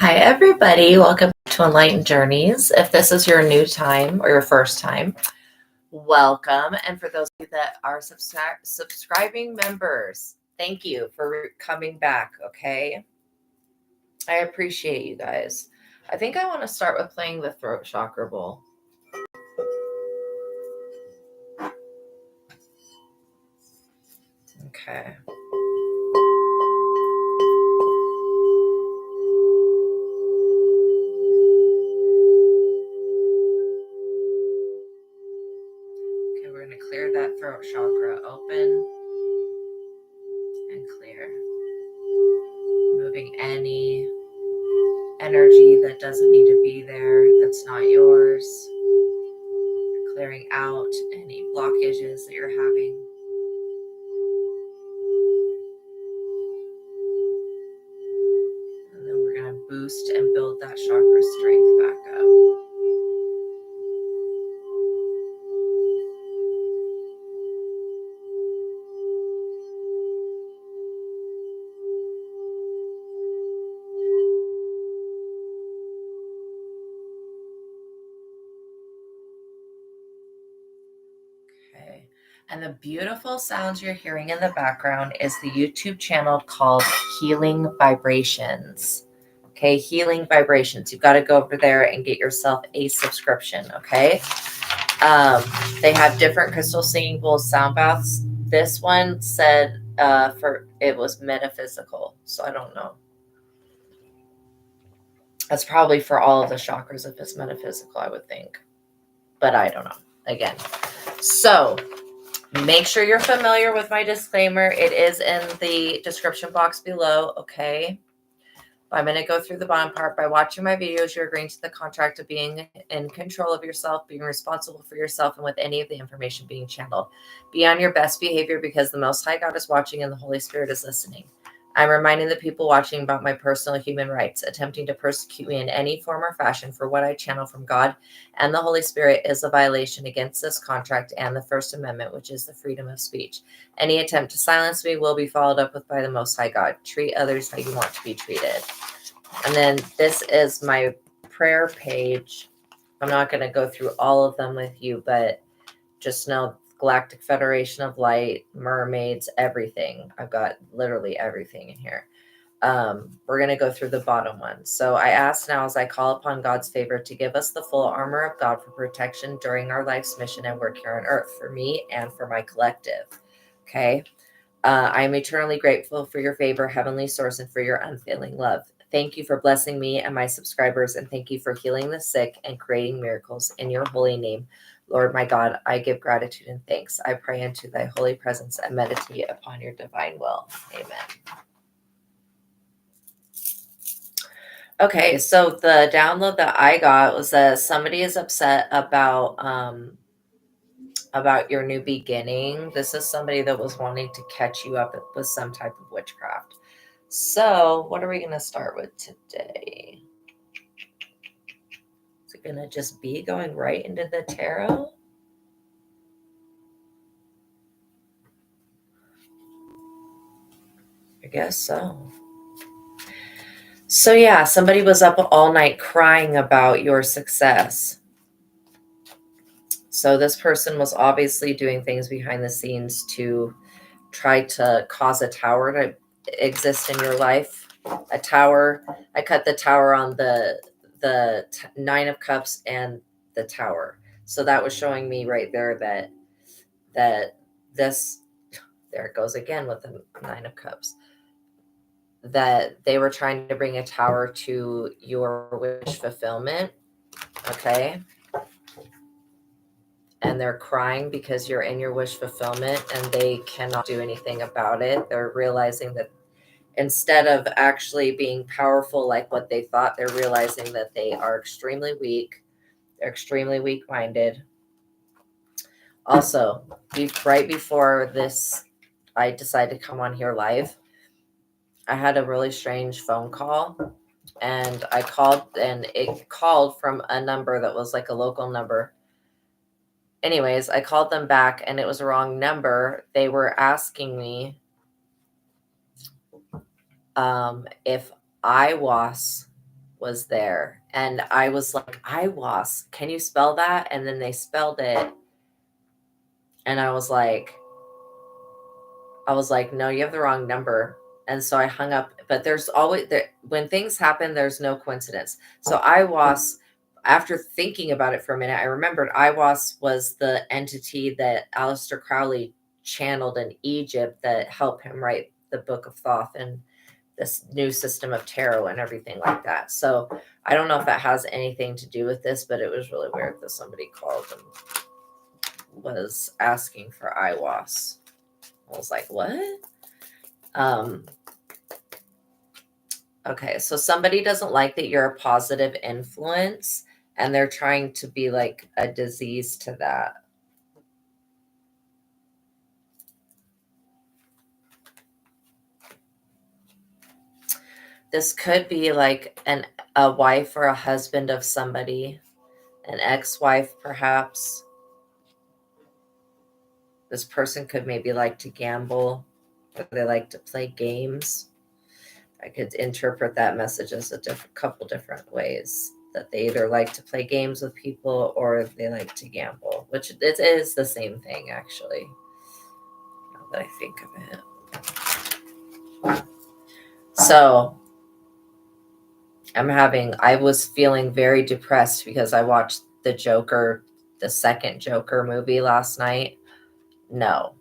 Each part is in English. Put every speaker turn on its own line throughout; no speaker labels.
Hi, everybody. Welcome to Enlightened Journeys. If this is your new time or your first time, welcome. And for those of you that are subscribing members, thank you for coming back. Okay. I appreciate you guys. I think I want to start with playing the throat chakra bowl. Okay. Okay, we're going to clear that throat chakra open and clear. Moving any energy that doesn't need to be there, that's not yours. Clearing out any blockages that you're having. And then we're going to boost and build that chakra strength back up. Okay. And the beautiful sounds you're hearing in the background is the YouTube channel called Healing Vibrations. Okay, Healing Vibrations. You've got to go over there and get yourself a subscription. Okay. They have different crystal singing bowls, sound baths. This one said it was metaphysical, so I don't know. That's probably for all of the chakras if it's metaphysical, I would think, but I don't know. Again, so make sure you're familiar with my disclaimer. It is in the description box below. Okay. I'm going to go through the bottom part. By watching my videos, you're agreeing to the contract of being in control of yourself, being responsible for yourself, and with any of the information being channeled. Be on your best behavior because the Most High God is watching and the Holy Spirit is listening. I'm reminding the people watching about my personal human rights. Attempting to persecute me in any form or fashion for what I channel from God and the Holy Spirit is a violation against this contract and the First Amendment, which is the freedom of speech. Any attempt to silence me will be followed up with by the Most High God. Treat others how you want to be treated. And then this is my prayer page. I'm not going to go through all of them with you, but just know Galactic Federation of Light, mermaids, everything. I've got literally everything in here. We're going to go through the bottom one. So I ask now as I call upon God's favor to give us the full armor of God for protection during our life's mission and work here on earth for me and for my collective. Okay. I am eternally grateful for your favor, Heavenly Source, and for your unfailing love. Thank you for blessing me and my subscribers, and thank you for healing the sick and creating miracles in your holy name. Lord, my God, I give gratitude and thanks. I pray into thy holy presence and meditate upon your divine will. Amen. Okay, so the download that I got was that somebody is upset about your new beginning. This is somebody that was wanting to catch you up with some type of witchcraft. So what are we going to start with today? Is it going to just be going right into the tarot? I guess so. So yeah, somebody was up all night crying about your success. So this person was obviously doing things behind the scenes to try to cause a tower to exist in your life. A tower. I cut the tower on the Nine of Cups and the Tower. So that was showing me right there that this, there it goes again with the Nine of Cups, that they were trying to bring a tower to your wish fulfillment. Okay. And they're crying because you're in your wish fulfillment and they cannot do anything about it. They're realizing that instead of actually being powerful like what they thought, they're realizing that they are extremely weak. They're extremely weak-minded. Also, right before this, I decided to come on here live. I had a really strange phone call, and I called, and it called from a number that was like a local number. Anyways, I called them back, and it was a wrong number. They were asking me if I was was there. And I was like, Iwas, can you spell that? And then they spelled it. And I was like, no, you have the wrong number. And so I hung up. But there's always, when things happen, there's no coincidence. So Iwas, after thinking about it for a minute, I remembered Iwas was the entity that Aleister Crowley channeled in Egypt that helped him write the Book of Thoth and this new system of tarot and everything like that. So I don't know if that has anything to do with this, but it was really weird that somebody called and was asking for Iwas. I was like, what? Okay, so somebody doesn't like that you're a positive influence, and they're trying to be like a disease to that. This could be like a wife or a husband of somebody, an ex-wife perhaps. This person could maybe like to gamble, or they like to play games. I could interpret that message as a couple different ways, that they either like to play games with people or they like to gamble, which it is the same thing, actually, now that I think of it. So I was feeling very depressed because I watched the second Joker movie last night. No.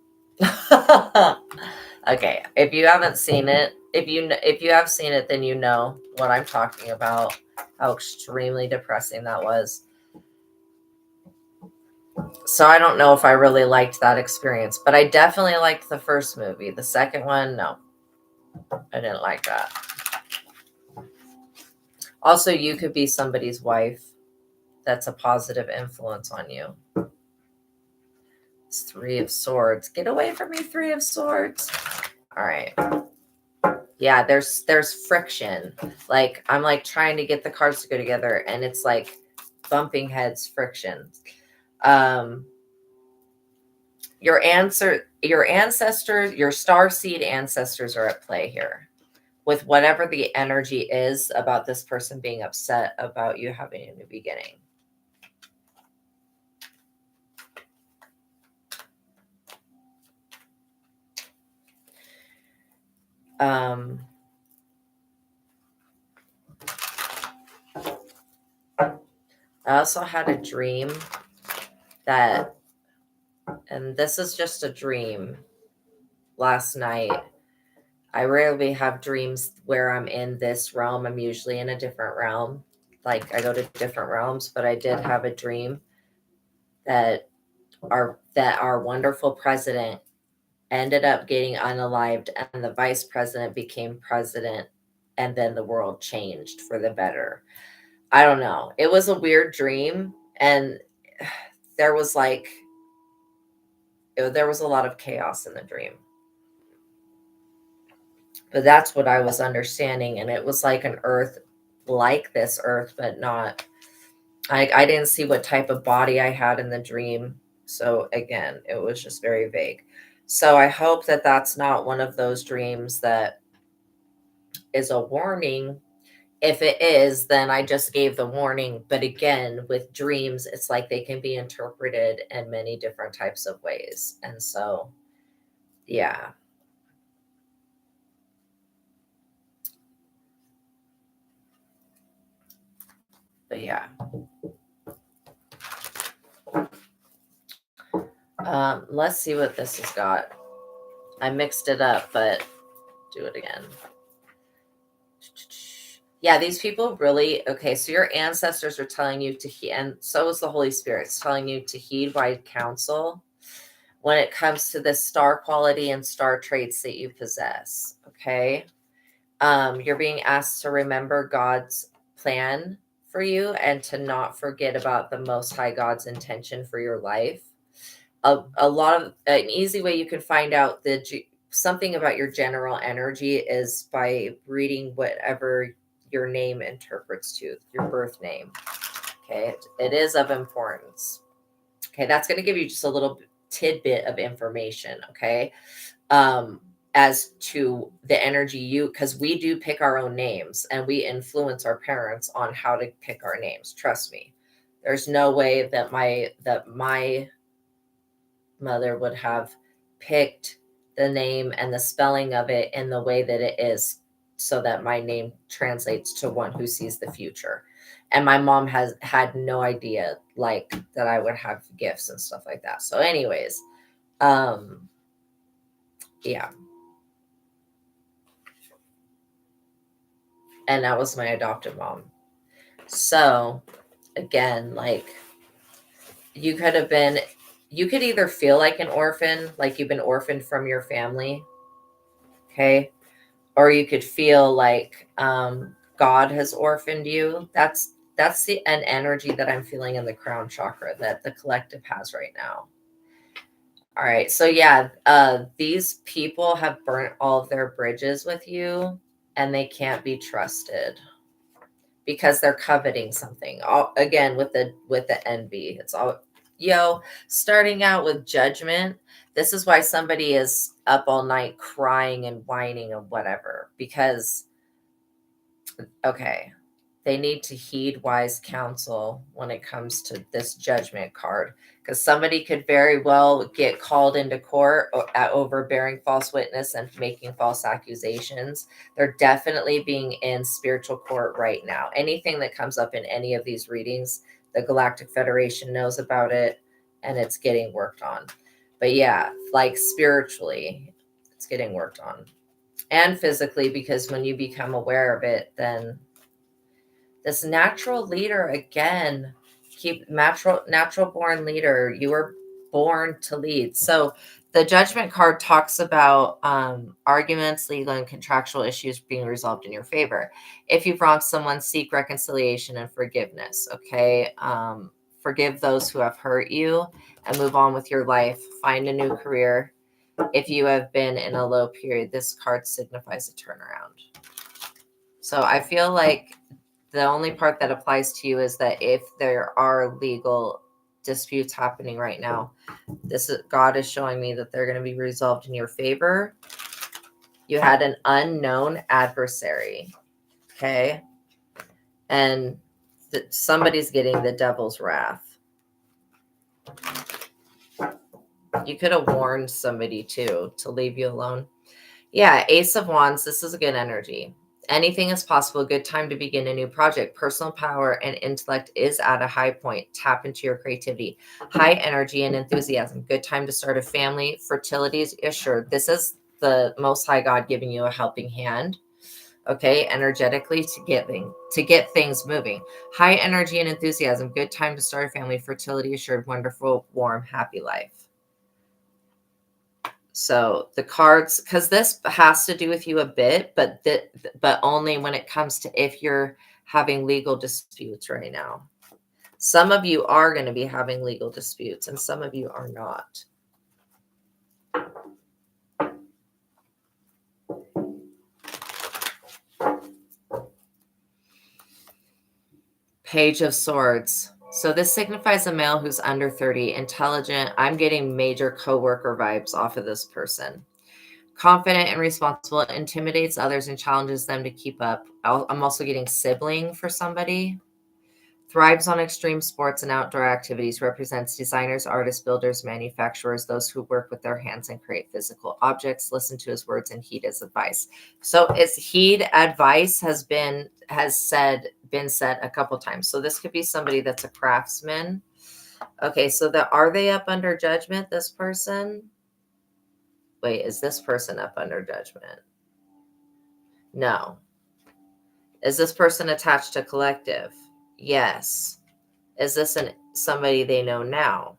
Okay, if you haven't seen it, if you have seen it, then you know what I'm talking about, how extremely depressing that was. So I don't know if I really liked that experience, but I definitely liked the first movie. The second one, no, I didn't like that. Also, you could be somebody's wife that's a positive influence on you. It's Three of Swords. Get away from me, Three of Swords. All right. Yeah, there's friction. Like I'm like trying to get the cards to go together, and it's like bumping heads, friction. Your ancestors, your starseed ancestors are at play here with whatever the energy is about this person being upset about you having a new beginning. I also had a dream that, and this is just a dream last night. I rarely have dreams where I'm in this realm. I'm usually in a different realm. Like I go to different realms, but I did have a dream that our wonderful president ended up getting unalived and the vice president became president, and then the world changed for the better. I don't know. It was a weird dream, and there was a lot of chaos in the dream. But that's what I was understanding, and it was like an earth, like this earth, but not. I didn't see what type of body I had in the dream. So again, it was just very vague. So I hope that that's not one of those dreams that is a warning. If it is, then I just gave the warning. But again, with dreams, it's like they can be interpreted in many different types of ways. And so, yeah. But yeah. Let's see what this has got. I mixed it up, but do it again. Yeah, these people really, okay, so your ancestors are telling you to heed, and so is the Holy Spirit. It's telling you to heed wise counsel when it comes to this star quality and star traits that you possess, okay? You're being asked to remember God's plan for you and to not forget about the Most High God's intention for your life. A lot of an easy way you can find out something about your general energy is by reading whatever your name interprets to, your birth name. Okay, it is of importance. Okay, that's going to give you just a little tidbit of information. Okay, as to the energy because we do pick our own names and we influence our parents on how to pick our names. Trust me. There's no way that my mother would have picked the name and the spelling of it in the way that it is so that my name translates to one who sees the future. And my mom has had no idea like that I would have gifts and stuff like that. So anyways, yeah. And that was my adoptive mom. So again, like you could either feel like an orphan, like you've been orphaned from your family. Okay. Or you could feel like God has orphaned you. That's an energy that I'm feeling in the crown chakra that the collective has right now. All right. So yeah, these people have burnt all of their bridges with you and they can't be trusted because they're coveting something. Again, with the envy. It's all, starting out with judgment. This is why somebody is up all night crying and whining and whatever, because, okay, they need to heed wise counsel when it comes to this judgment card, because somebody could very well get called into court over bearing false witness and making false accusations. They're definitely being in spiritual court right now. Anything that comes up in any of these readings, the Galactic Federation knows about it and it's getting worked on. But yeah, like spiritually, it's getting worked on. And physically, because when you become aware of it, then this natural leader, again, keep natural born leader. You were born to lead. So the judgment card talks about arguments, legal and contractual issues being resolved in your favor. If you've wronged someone, seek reconciliation and forgiveness. Okay. Forgive those who have hurt you and move on with your life. Find a new career. If you have been in a low period, this card signifies a turnaround. So I feel like the only part that applies to you is that if there are legal disputes happening right now, God is showing me that they're going to be resolved in your favor. You had an unknown adversary, okay? And somebody's getting the devil's wrath. You could have warned somebody too to leave you alone. Yeah, Ace of Wands, this is a good energy. Anything is possible. Good time to begin a new project. Personal power and intellect is at a high point. Tap into your creativity. High energy and enthusiasm. Good time to start a family. Fertility is assured. This is the Most High God giving you a helping hand. Okay, energetically to get things moving. High energy and enthusiasm. Good time to start a family. Fertility assured. Wonderful, warm, happy life. So the cards, because this has to do with you a bit, but only when it comes to if you're having legal disputes right now. Some of you are going to be having legal disputes and some of you are not. Page of Swords. So this signifies a male who's under 30, intelligent. I'm getting major coworker vibes off of this person. Confident and responsible, intimidates others and challenges them to keep up. I'm also getting sibling for somebody. Thrives on extreme sports and outdoor activities, represents designers, artists, builders, manufacturers, those who work with their hands and create physical objects. Listen to his words and heed his advice. So heed advice has been said a couple times. So this could be somebody that's a craftsman. Okay, so are they up under judgment, this person? Wait, is this person up under judgment? No. Is this person attached to collective? Yes. Is this somebody they know now?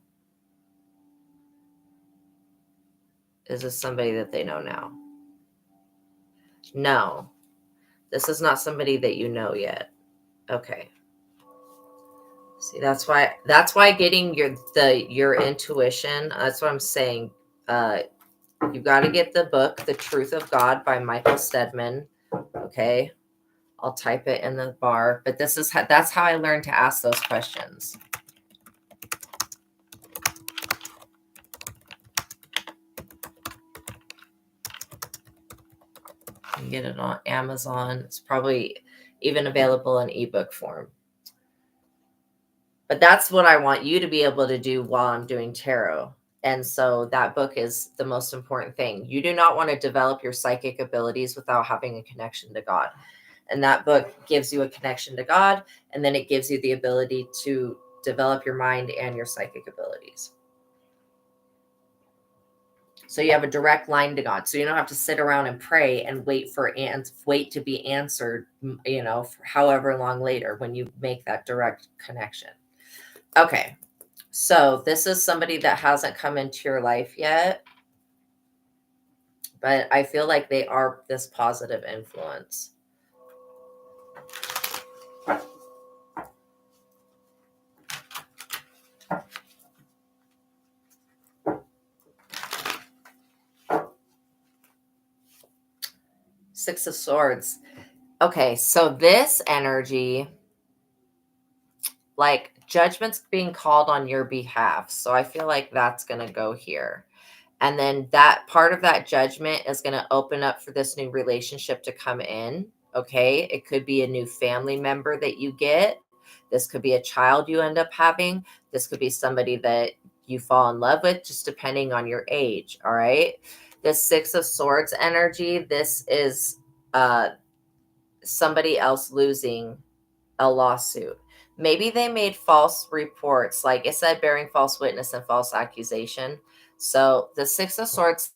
Is this somebody that they know now? No. This is not somebody that you know yet. Okay. See, that's why getting your intuition, that's what I'm saying. You've got to get the book, The Truth of God by Michael Stedman. Okay. I'll type it in the bar, but that's how I learned to ask those questions. You can get it on Amazon. It's probably even available in ebook form. But that's what I want you to be able to do while I'm doing tarot. And so that book is the most important thing. You do not want to develop your psychic abilities without having a connection to God. And that book gives you a connection to God, and then it gives you the ability to develop your mind and your psychic abilities. So you have a direct line to God. So you don't have to sit around and pray and wait to be answered, for however long later when you make that direct connection. Okay. So this is somebody that hasn't come into your life yet, but I feel like they are this positive influence. Six of Swords. Okay, so this energy, like judgment's being called on your behalf. So I feel like that's going to go here. And then that part of that judgment is going to open up for this new relationship to come in. Okay. It could be a new family member that you get. This could be a child you end up having. This could be somebody that you fall in love with, just depending on your age. All right. This Six of Swords energy, this is somebody else losing a lawsuit. Maybe they made false reports, like it said, bearing false witness and false accusation. So the Six of Swords,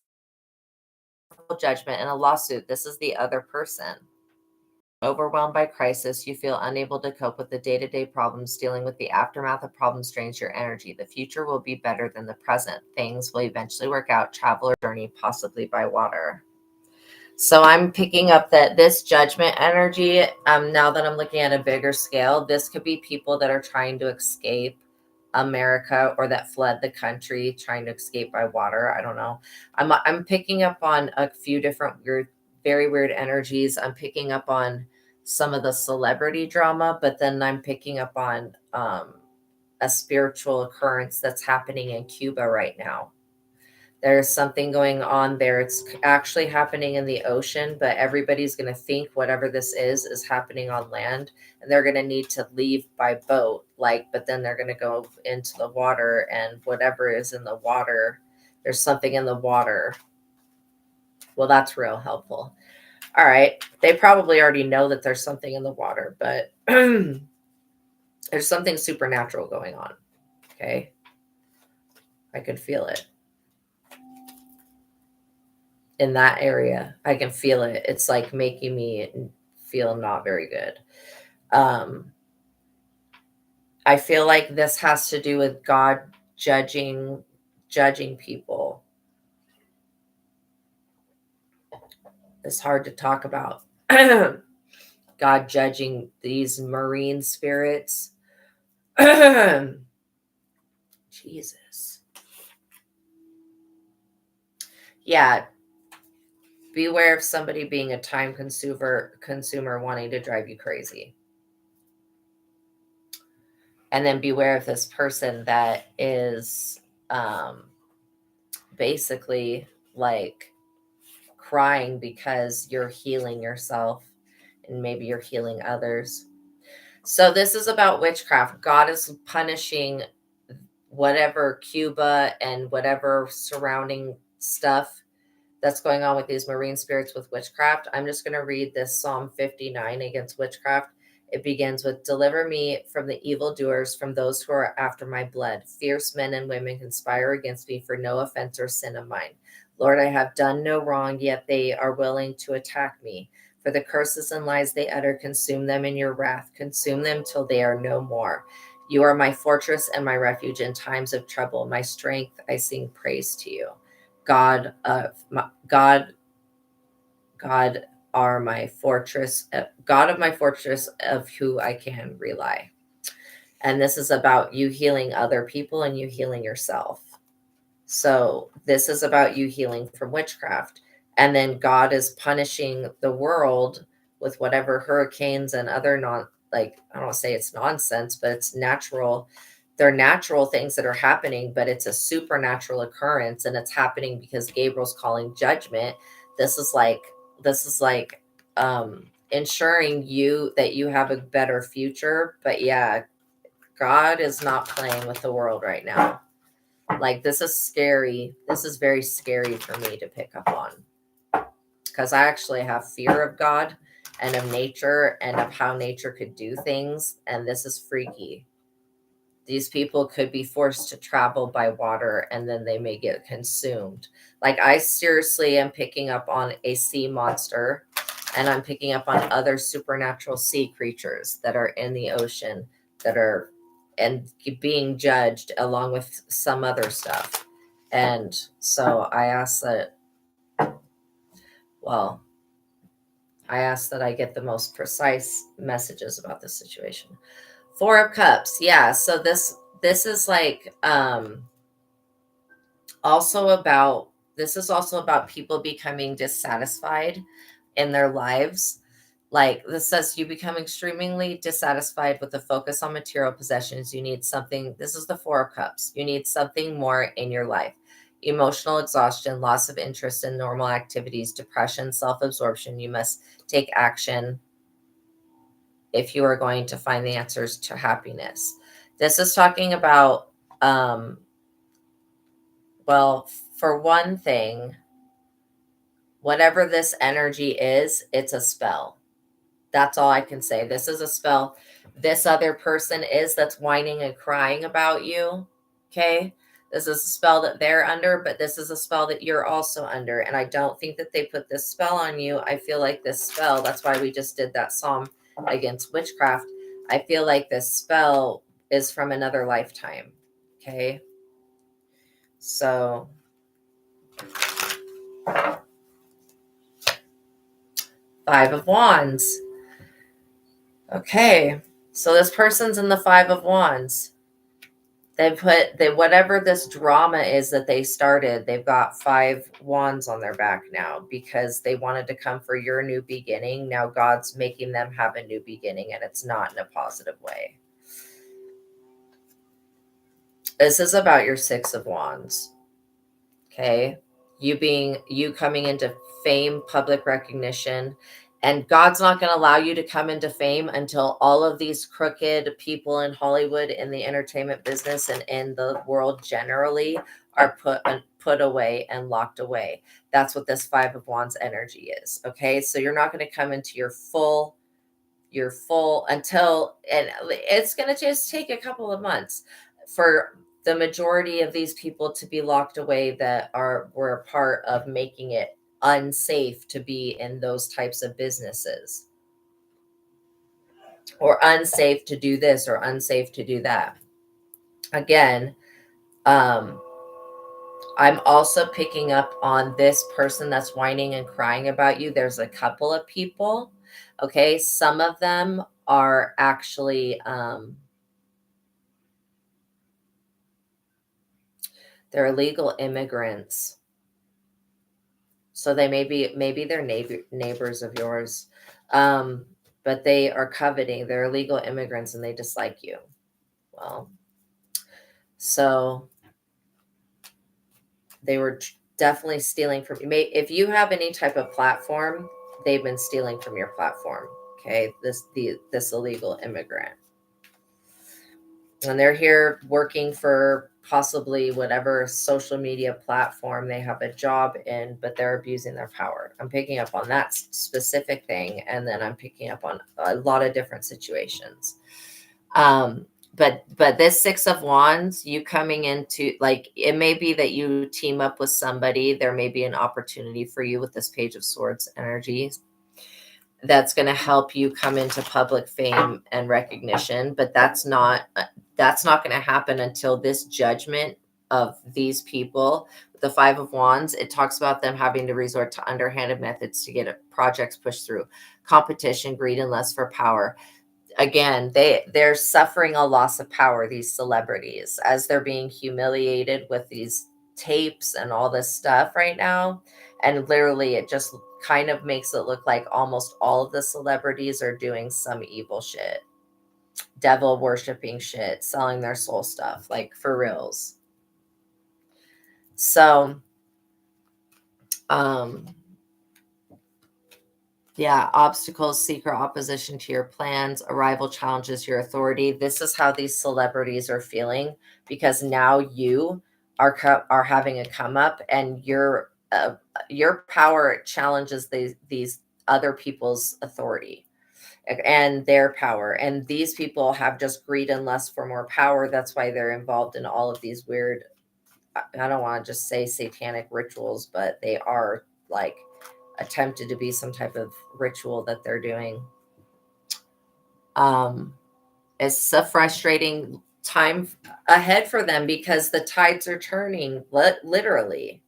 judgment and a lawsuit. This is the other person. Overwhelmed by crisis, you feel unable to cope with the day-to-day problems. Dealing with the aftermath of problems drains your energy. The future will be better than the present. Things will eventually work out. Travel or journey, possibly by water. So I'm picking up that this judgment energy, now that I'm looking at a bigger scale, this could be people that are trying to escape America or that fled the country trying to escape by water. I don't know. I'm picking up on a few different very weird energies. I'm picking up on some of the celebrity drama, but then I'm picking up on a spiritual occurrence that's happening in Cuba right now. There's something going on there. It's actually happening in the ocean, but everybody's going to think whatever this is happening on land, and they're going to need to leave by boat. But then they're going to go into the water, and whatever is in the water, there's something in the water. Well, that's real helpful. All right. They probably already know that there's something in the water, but there's something supernatural going on. Okay. I could feel it. In that area, I can feel it. It's like making me feel not very good. I feel like this has to do with God judging people. It's hard to talk about. God judging these marine spirits. Jesus. Yeah. Beware of somebody being a time consumer wanting to drive you crazy. And then beware of this person that is basically like crying because you're healing yourself and maybe you're healing others. So this is about witchcraft. God is punishing whatever Cuba and whatever surrounding stuff that's going on with these marine spirits with witchcraft. I'm just going to read this Psalm 59 against witchcraft. It begins with, deliver me from the evildoers, from those who are after my blood. Fierce men and women conspire against me for no offense or sin of mine. Lord, I have done no wrong, yet they are willing to attack me. For the curses and lies they utter, consume them in your wrath. Consume them till they are no more. You are my fortress and my refuge in times of trouble. My strength, I sing praise to you. God are my fortress, God of my fortress, of who I can rely. And this is about you healing other people and you healing yourself. So this is about you healing from witchcraft. And then God is punishing the world with whatever hurricanes and other I don't want to say it's nonsense, but it's natural. They're natural things that are happening, but it's a supernatural occurrence, and it's happening because Gabriel's calling judgment. This is like ensuring that you have a better future. But yeah, God is not playing with the world right now. Like, this is scary. This is very scary for me to pick up on, because I actually have fear of God and of nature and of how nature could do things. And this is freaky. These people could be forced to travel by water and then they may get consumed. Like, I seriously am picking up on a sea monster, and I'm picking up on other supernatural sea creatures that are in the ocean that are and being judged along with some other stuff. And so I ask that, well, I ask that I get the most precise messages about this situation. 4 of Cups. Yeah, so this is like also about this is also about people becoming dissatisfied in their lives. Like, this says you become extremely dissatisfied with the focus on material possessions. You need something. This is the 4 of Cups. You need something more in your life. Emotional exhaustion, loss of interest in normal activities, depression, self-absorption. You must take action if you are going to find the answers to happiness. This is talking about, well, for one thing, whatever this energy is, it's a spell. That's all I can say. This is a spell. This other person that's whining and crying about you. Okay. This is a spell that they're under, but this is a spell that you're also under. And I don't think that they put this spell on you. I feel like this spell, that's why we just did that psalm against witchcraft. I feel like this spell is from another lifetime. Okay. So 5 of Wands. Okay. So this person's in the 5 of Wands. Whatever this drama is that they started, they've got 5 wands on their back now because they wanted to come for your new beginning. Now God's making them have a new beginning, and it's not in a positive way. This is about your 6 of Wands. Okay. You coming into fame, public recognition. And God's not going to allow you to come into fame until all of these crooked people in Hollywood, in the entertainment business, and in the world generally are put away and locked away. That's what this 5 of Wands energy is. Okay. So you're not going to come into your full until, and it's going to just take a couple of months for the majority of these people to be locked away that were a part of making it unsafe to be in those types of businesses, or unsafe to do this or unsafe to do that. Again, I'm also picking up on this person that's whining and crying about you. There's a couple of people. Okay. Some of them are actually, they're illegal immigrants. So they maybe they're neighbors of yours. But they are coveting. They're illegal immigrants and they dislike you. Well, so they were definitely stealing from you. If you have any type of platform, they've been stealing from your platform. Okay, this illegal immigrant. And they're here working for possibly whatever social media platform they have a job in, but they're abusing their power. I'm picking up on that specific thing, and then I'm picking up on a lot of different situations. But this 6 of Wands, you coming into, like, it may be that you team up with somebody. There may be an opportunity for you with this Page of Swords energy that's going to help you come into public fame and recognition, but that's not going to happen until this judgment of these people. With the 5 of Wands, it talks about them having to resort to underhanded methods to get projects pushed through. Competition, greed, and lust for power. Again, they're suffering a loss of power, these celebrities, as they're being humiliated with these tapes and all this stuff right now. And literally, it just kind of makes it look like almost all of the celebrities are doing some evil shit, devil worshiping shit, selling their soul stuff, like, for reals. So Yeah, obstacles, secret opposition to your plans, arrival challenges your authority. This is how these celebrities are feeling because now you are having a come up, and your power challenges these other people's authority and their power. And these people have just greed and lust for more power. That's why they're involved in all of these weird, I don't want to just say satanic rituals, but they are like attempted to be some type of ritual that they're doing. Um, it's a frustrating time ahead for them because the tides are turning, literally.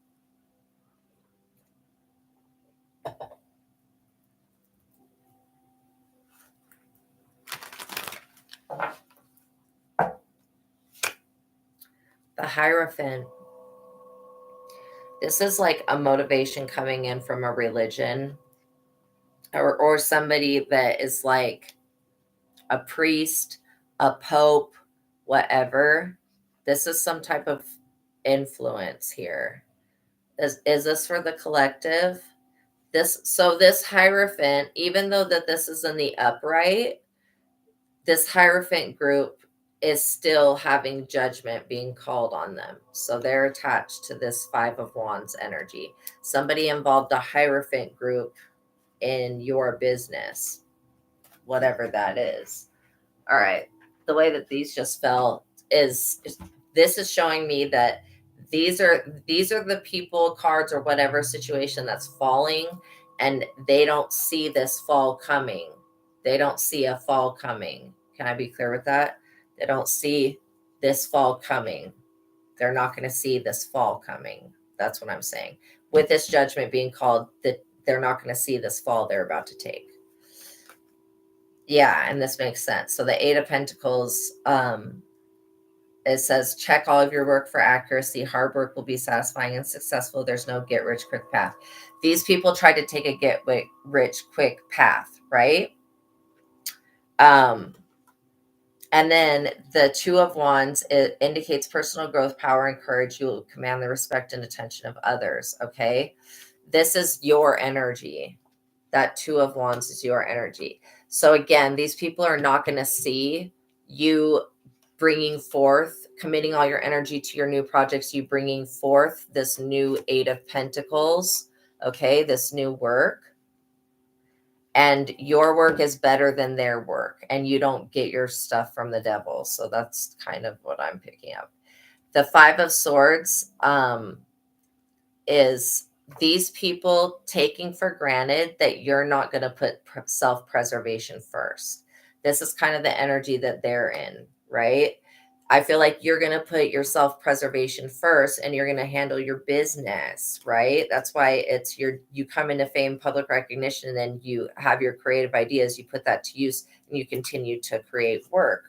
The Hierophant. This is like a motivation coming in from a religion, or somebody that is like a priest, a pope, whatever. This is some type of influence here. Is this for the collective? This Hierophant, even though that this is in the upright, this Hierophant group is still having judgment being called on them. So they're attached to this Five of Wands energy. Somebody involved a Hierophant group in your business, whatever that is. All right. The way that these just fell is this is showing me that these are the people cards or whatever situation that's falling, and they don't see this fall coming. They don't see a fall coming. Can I be clear with that? They don't see this fall coming. They're not going to see this fall coming. That's what I'm saying. With this judgment being called, that they're not going to see this fall they're about to take. Yeah, and this makes sense. So the Eight of Pentacles, it says, check all of your work for accuracy. Hard work will be satisfying and successful. There's no get rich quick path. These people try to take a get rich quick path, right? And then the Two of Wands, it indicates personal growth, power, and courage. You will command the respect and attention of others, okay? This is your energy. That Two of Wands is your energy. So again, these people are not going to see you bringing forth, committing all your energy to your new projects, you bringing forth this new Eight of Pentacles, okay, this new work. And your work is better than their work, and you don't get your stuff from the devil. So that's kind of what I'm picking up. The Five of Swords is these people taking for granted that you're not going to put self-preservation first. This is kind of the energy that they're in, right? I feel like you're going to put your self-preservation first, and you're going to handle your business, right? That's why it's you come into fame, public recognition, and then you have your creative ideas, you put that to use, and you continue to create work.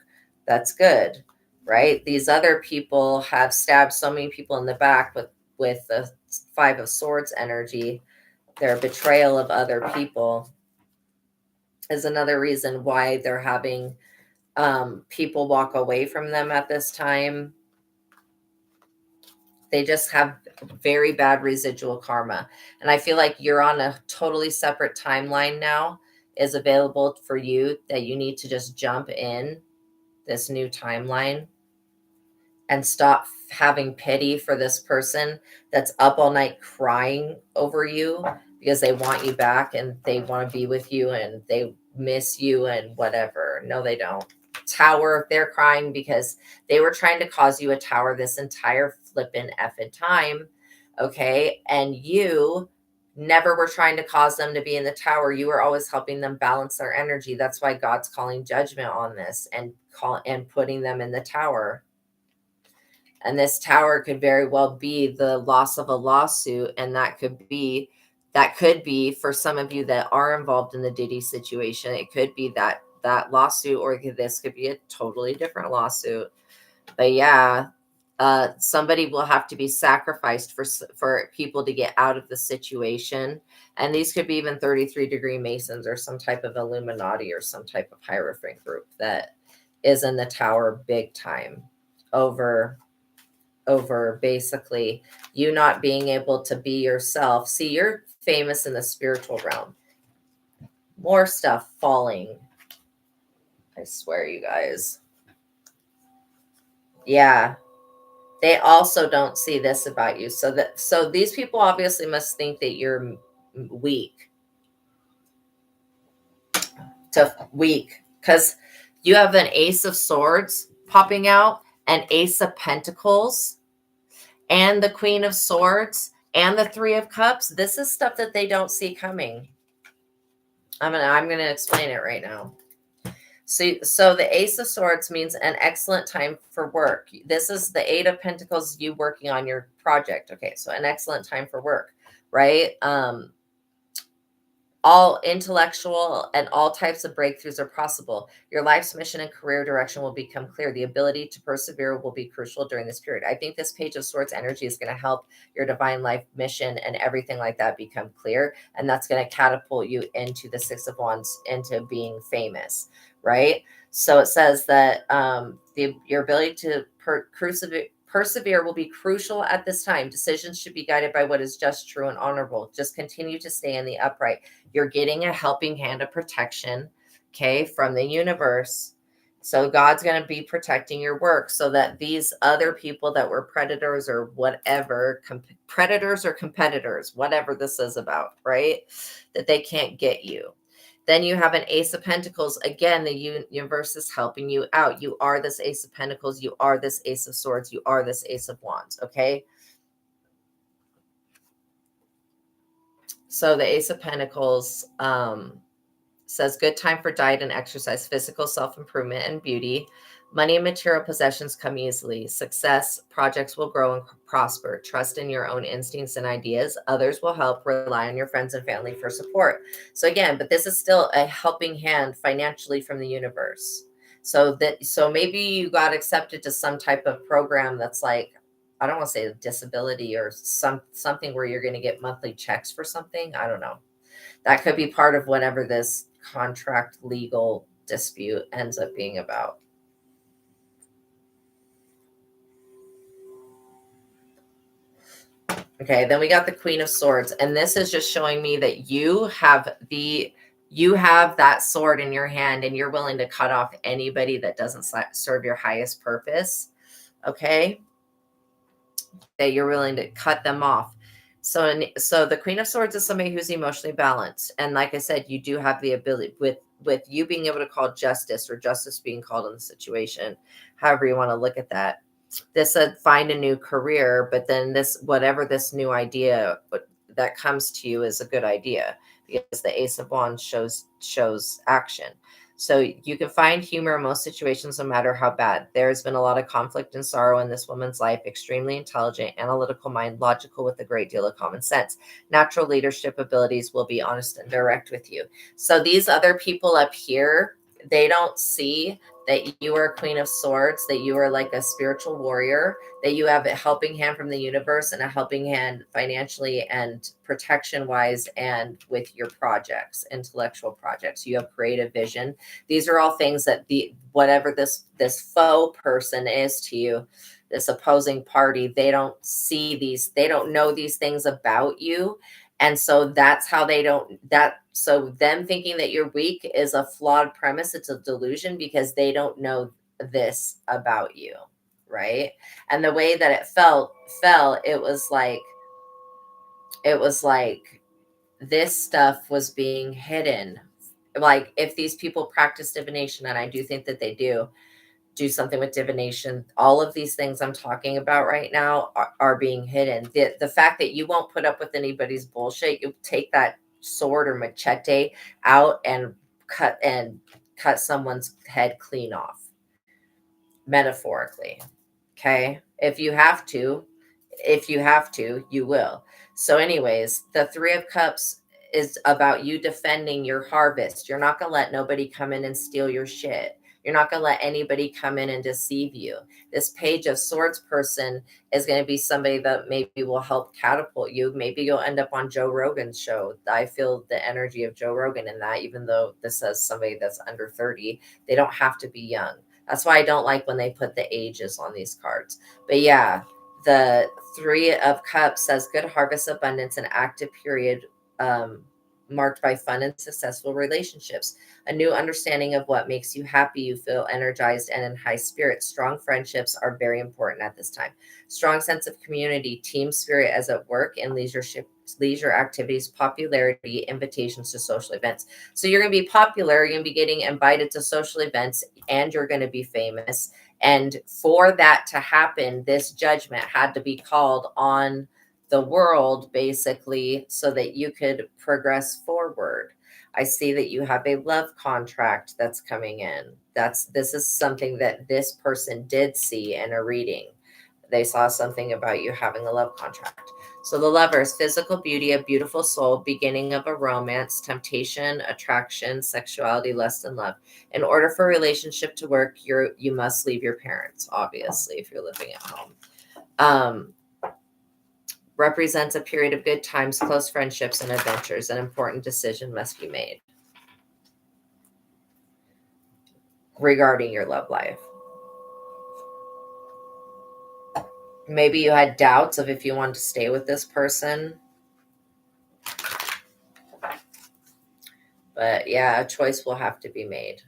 That's good, right? These other people have stabbed so many people in the back with the Five of Swords energy. Their betrayal of other people is another reason why they're having people walk away from them at this time. They just have very bad residual karma. And I feel like you're on a totally separate timeline now is available for you, that you need to just jump in this new timeline and stop having pity for this person that's up all night crying over you because they want you back and they want to be with you and they miss you and whatever. No, they don't. Tower, they're crying because they were trying to cause you a tower this entire flippin' effing time. Okay. And you never were trying to cause them to be in the tower. You were always helping them balance their energy. That's why God's calling judgment on this and putting them in the tower. And this tower could very well be the loss of a lawsuit. And that could be for some of you that are involved in the Diddy situation. It could be that lawsuit, or this could be a totally different lawsuit. But yeah, somebody will have to be sacrificed for people to get out of the situation. And these could be even 33-degree Masons or some type of Illuminati or some type of Hierophant group that is in the tower big time over basically you not being able to be yourself. See, you're famous in the spiritual realm. More stuff falling. I swear, you guys. Yeah. They also don't see this about you. So these people obviously must think that you're weak. Weak. Because you have an Ace of Swords popping out, an Ace of Pentacles, and the Queen of Swords, and the Three of Cups. This is stuff that they don't see coming. I'm gonna explain it right now. So the Ace of Swords means an excellent time for work. This is the Eight of Pentacles, you working on your project. Okay, so an excellent time for work, right? All intellectual and all types of breakthroughs are possible. Your life's mission and career direction will become clear. The ability to persevere will be crucial during this period. I think this Page of Swords energy is going to help your divine life mission and everything like that become clear. And that's going to catapult you into the Six of Wands, into being famous, right? So it says that your ability to persevere will be crucial at this time. Decisions should be guided by what is just, true, and honorable. Just continue to stay in the upright. You're getting a helping hand of protection, okay, from the universe. So God's going to be protecting your work so that these other people that were predators or whatever, predators or competitors, whatever this is about, right, that they can't get you. Then you have an Ace of Pentacles. Again, the universe is helping you out. You are this Ace of Pentacles. You are this Ace of Swords. You are this Ace of Wands, okay? So the Ace of Pentacles says good time for diet and exercise, physical self-improvement and beauty. Money and material possessions come easily. Success, projects will grow and prosper. Trust in your own instincts and ideas. Others will help. Rely on your friends and family for support. So again, but this is still a helping hand financially from the universe. So maybe you got accepted to some type of program that's like, I don't want to say a disability or something where you're going to get monthly checks for something. I don't know. That could be part of whatever this contract legal dispute ends up being about. Okay, then we got the Queen of Swords, and this is just showing me that you have that sword in your hand, and you're willing to cut off anybody that doesn't serve your highest purpose. Okay, that you're willing to cut them off. So the Queen of Swords is somebody who's emotionally balanced, and like I said, you do have the ability with you being able to call justice, or justice being called in the situation, however you want to look at that. This said find a new career, but then whatever this new idea that comes to you is a good idea, because the Ace of Wands shows action. So you can find humor in most situations, no matter how bad. There's been a lot of conflict and sorrow in this woman's life. Extremely intelligent, analytical mind, logical with a great deal of common sense. Natural leadership abilities, will be honest and direct with you. So these other people up here, they don't see that you are a Queen of Swords, that you are like a spiritual warrior, that you have a helping hand from the universe and a helping hand financially and protection wise, and with your projects, intellectual projects. You have creative vision. These are all things that whatever this faux person is to you, this opposing party, they don't see these, they don't know these things about you. And so that's how so them thinking that you're weak is a flawed premise. It's a delusion, because they don't know this about you, right? And the way that it fell, it was like this stuff was being hidden. Like if these people practice divination, and I do think that they do something with divination, all of these things I'm talking about right now are being hidden. The fact that you won't put up with anybody's bullshit, you take that sword or machete out and cut someone's head clean off, metaphorically. Okay, if you have to, you will. So anyways, the Three of Cups is about you defending your harvest. You're not going to let nobody come in and steal your shit. You're not going to let anybody come in and deceive you. This Page of Swords person is going to be somebody that maybe will help catapult you. Maybe you'll end up on Joe Rogan's show. I feel the energy of Joe Rogan in that, even though this says somebody that's under 30, they don't have to be young. That's why I don't like when they put the ages on these cards. But yeah, the Three of Cups says good harvest, abundance, and active period marked by fun and successful relationships, a new understanding of what makes you happy. You feel energized and in high spirits. Strong friendships are very important at this time. Strong sense of community, team spirit as at work and leisure activities, popularity, invitations to social events. So you're going to be popular, you're going to be getting invited to social events, and you're going to be famous. And for that to happen, this judgment had to be called on the world, basically, so that you could progress forward. I see that you have a love contract that's coming in. This is something that this person did see in a reading. They saw something about you having a love contract. So the Lovers, physical beauty, a beautiful soul, beginning of a romance, temptation, attraction, sexuality, lust, and love. In order for a relationship to work, you must leave your parents, obviously, if you're living at home. Represents a period of good times, close friendships, and adventures. An important decision must be made regarding your love life. Maybe you had doubts of if you wanted to stay with this person. But yeah, a choice will have to be made.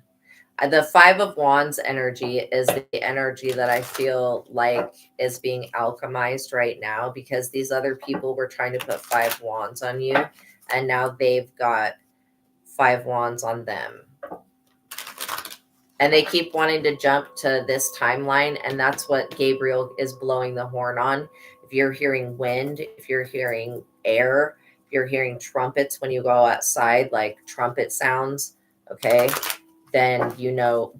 The Five of Wands energy is the energy that I feel like is being alchemized right now, because these other people were trying to put 5 wands on you, and now they've got 5 wands on them. And they keep wanting to jump to this timeline, and that's what Gabriel is blowing the horn on. If you're hearing wind, if you're hearing air, if you're hearing trumpets when you go outside, like trumpet sounds, okay, then you know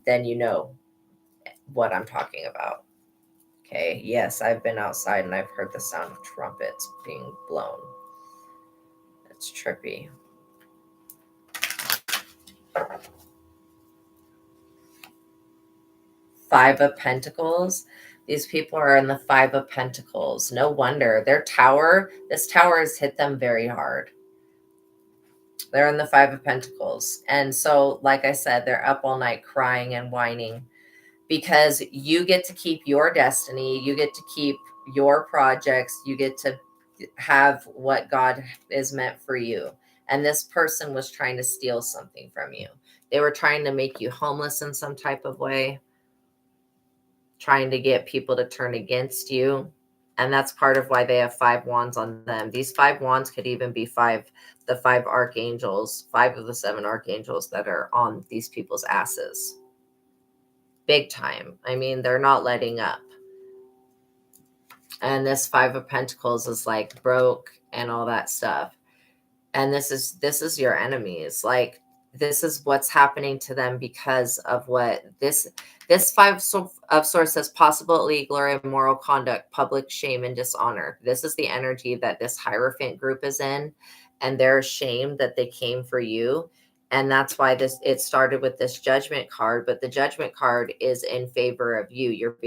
what I'm talking about. Okay, yes, I've been outside and I've heard the sound of trumpets being blown. It's trippy. Five of Pentacles. These people are in the Five of Pentacles. No wonder. This tower has hit them very hard. They're in the Five of Pentacles. And so, like I said, they're up all night crying and whining, because you get to keep your destiny. You get to keep your projects. You get to have what God is meant for you. And this person was trying to steal something from you. They were trying to make you homeless in some type of way, trying to get people to turn against you. And that's part of why they have 5 wands on them. These 5 wands could even be the 5 archangels, 5 of the 7 archangels that are on these people's asses. Big time. I mean, they're not letting up. And this 5 of Pentacles is like broke and all that stuff. And this is your enemies. Like, this is what's happening to them because of what this 5 of Swords says: possible illegal or immoral conduct, public shame and dishonor. This is the energy that this Hierophant group is in, and they're ashamed that they came for you. And that's why it started with this Judgment card, but the Judgment card is in favor of you. You're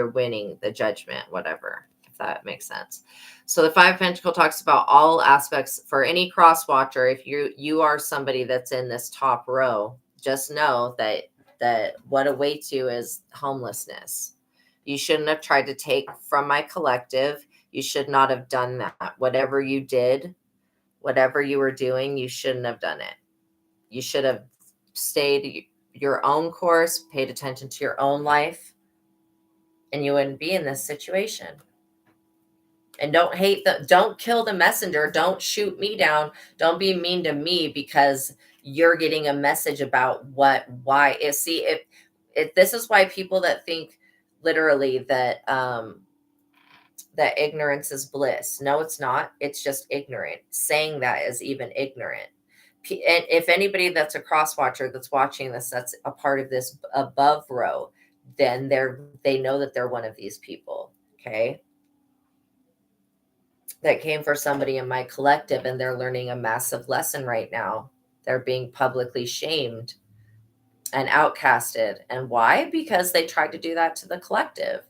winning the judgment, whatever, if that makes sense. So the 5 of Pentacles talks about all aspects for any cross watcher. If you are somebody that's in this top row, just know that what awaits you is homelessness. You shouldn't have tried to take from my collective. You should not have done that. Whatever you did, whatever you were doing, you shouldn't have done it. You should have stayed your own course, paid attention to your own life, and you wouldn't be in this situation. And don't kill the messenger. Don't shoot me down. Don't be mean to me because you're getting a message about why. This is why people that think literally that that ignorance is bliss. No, it's not. It's just ignorant. Saying that is even ignorant. And if anybody that's a cross watcher that's watching this, that's a part of this above row, then they know that they're one of these people. Okay. That came for somebody in my collective, and they're learning a massive lesson right now. They're being publicly shamed and outcasted. And why? Because they tried to do that to the collective.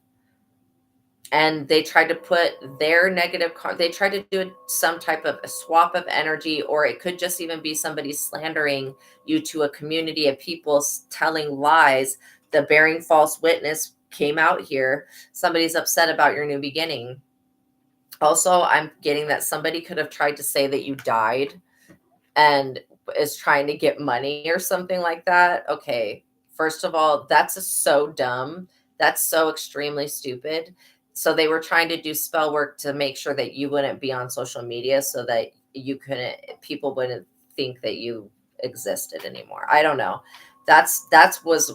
And they tried to put their negative card, they tried to do some type of a swap of energy, or it could just even be somebody slandering you to a community of people telling lies. The bearing false witness came out here. Somebody's upset about your new beginning. Also, I'm getting that somebody could have tried to say that you died and is trying to get money or something like that. Okay, first of all, that's so dumb. That's so extremely stupid. So they were trying to do spell work to make sure that you wouldn't be on social media so that you couldn't, people wouldn't think that you existed anymore. I don't know. That was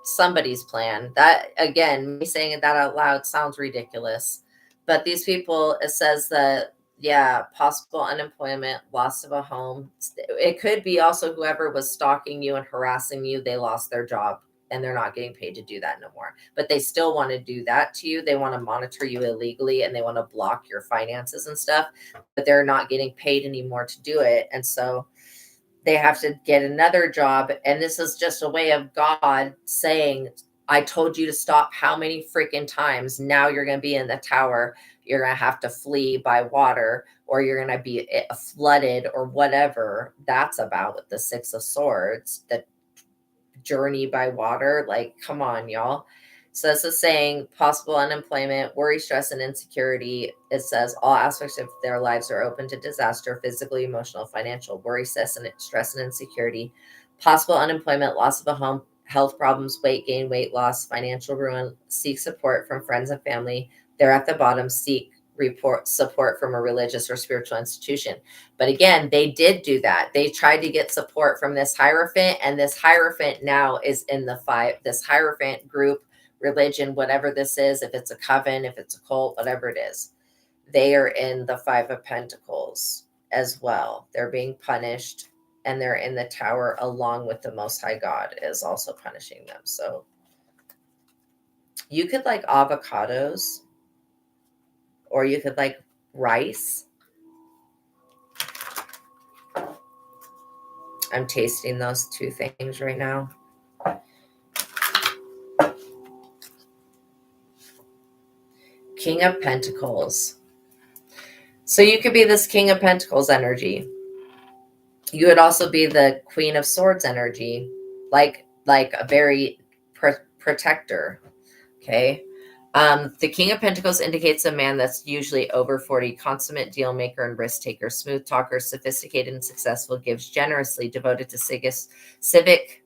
somebody's plan. That, again, me saying that out loud sounds ridiculous. But these people, it says that, yeah, possible unemployment, loss of a home. It could be also whoever was stalking you and harassing you, they lost their job and they're not getting paid to do that no more. But they still want to do that to you. They want to monitor you illegally and they want to block your finances and stuff, but they're not getting paid anymore to do it. And so they have to get another job. And this is just a way of God saying, I told you to stop how many freaking times. Now you're going to be in the tower. You're going to have to flee by water, or you're going to be flooded, or whatever that's about with the Six of Swords, the journey by water. Like, come on, y'all. So this is saying possible unemployment, worry, stress, and insecurity. It says all aspects of their lives are open to disaster, physically, emotional, financial, worry, stress, and insecurity. Possible unemployment, loss of a home, health problems, weight gain, weight loss, financial ruin. Seek support from friends and family. They're at the bottom. Seek support from a religious or spiritual institution. But again, they did do that. They tried to get support from this Hierophant, and this Hierophant now is in this Hierophant group, religion, whatever this is, if it's a coven, if it's a cult, whatever it is, they are in the Five of Pentacles as well. They're being punished, and they're in the tower along with the Most High God is also punishing them. So you could like avocados, or you could like rice. I'm tasting those two things right now. King of Pentacles. So you could be this King of Pentacles energy. You would also be the Queen of Swords energy, like a very protector. Okay. The King of Pentacles indicates a man that's usually over 40, consummate deal maker and risk taker, smooth talker, sophisticated and successful, gives generously, devoted to civic,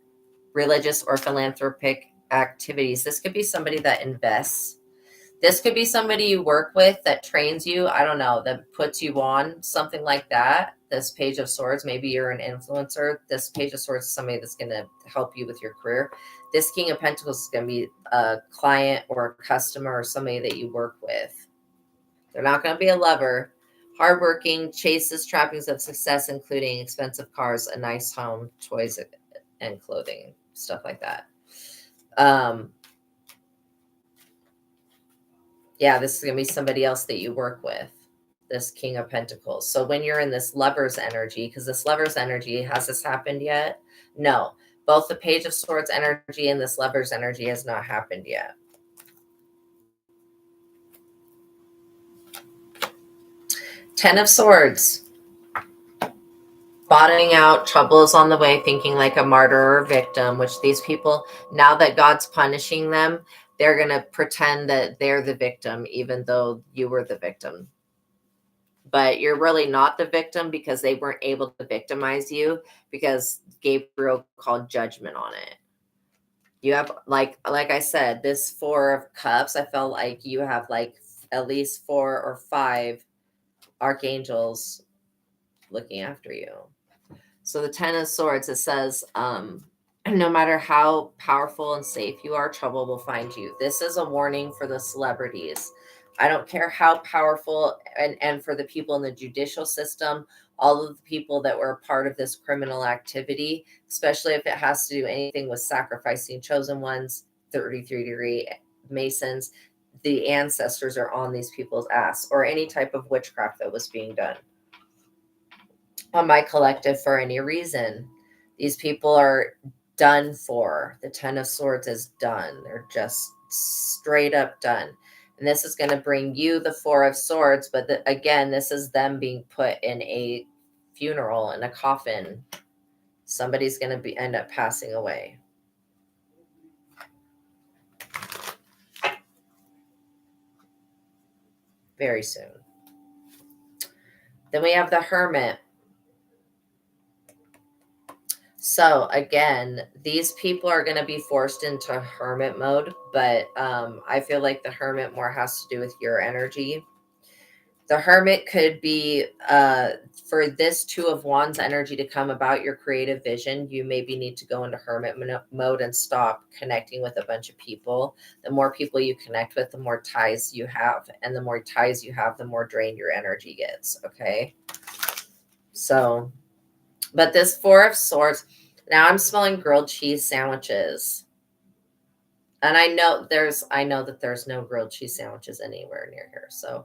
religious, or philanthropic activities. This could be somebody that invests. This could be somebody you work with that trains you. I don't know, that puts you on, something like that. This Page of Swords, maybe you're an influencer. This Page of Swords is somebody that's going to help you with your career. This King of Pentacles is going to be a client or a customer or somebody that you work with. They're not going to be a lover. Hardworking, chases trappings of success, including expensive cars, a nice home, toys, and clothing, stuff like that. Yeah, this is going to be somebody else that you work with, this King of Pentacles. So when you're in this Lover's energy, because this Lover's energy, has this happened yet? No. Both the Page of Swords energy and this Lover's energy has not happened yet. Ten of Swords. Bottoming out, trouble is on the way, thinking like a martyr or victim, which these people, now that God's punishing them, they're going to pretend that they're the victim, even though you were the victim. But you're really not the victim because they weren't able to victimize you, because Gabriel called judgment on it. You have, like I said, this Four of Cups, I felt like you have like at least 4 or 5 archangels looking after you. So the Ten of Swords, it says, no matter how powerful and safe you are, trouble will find you. This is a warning for the celebrities. I don't care how powerful, and for the people in the judicial system, all of the people that were a part of this criminal activity, especially if it has to do anything with sacrificing chosen ones, 33-degree Masons, the ancestors are on these people's ass, or any type of witchcraft that was being done on my collective for any reason. These people are done for. The Ten of Swords is done. They're just straight up done. And this is going to bring you the Four of Swords. But again, this is them being put in a funeral, in a coffin. Somebody's going to end up passing away. Very soon. Then we have the Hermit. So again, these people are going to be forced into hermit mode, but I feel like the hermit more has to do with your energy. The hermit could be for this Two of Wands energy to come about your creative vision. You maybe need to go into hermit mode and stop connecting with a bunch of people. The more people you connect with, the more ties you have. And the more ties you have, the more drained your energy gets. Okay. So, but this Four of Swords, now I'm smelling grilled cheese sandwiches. And I know that there's no grilled cheese sandwiches anywhere near here. So,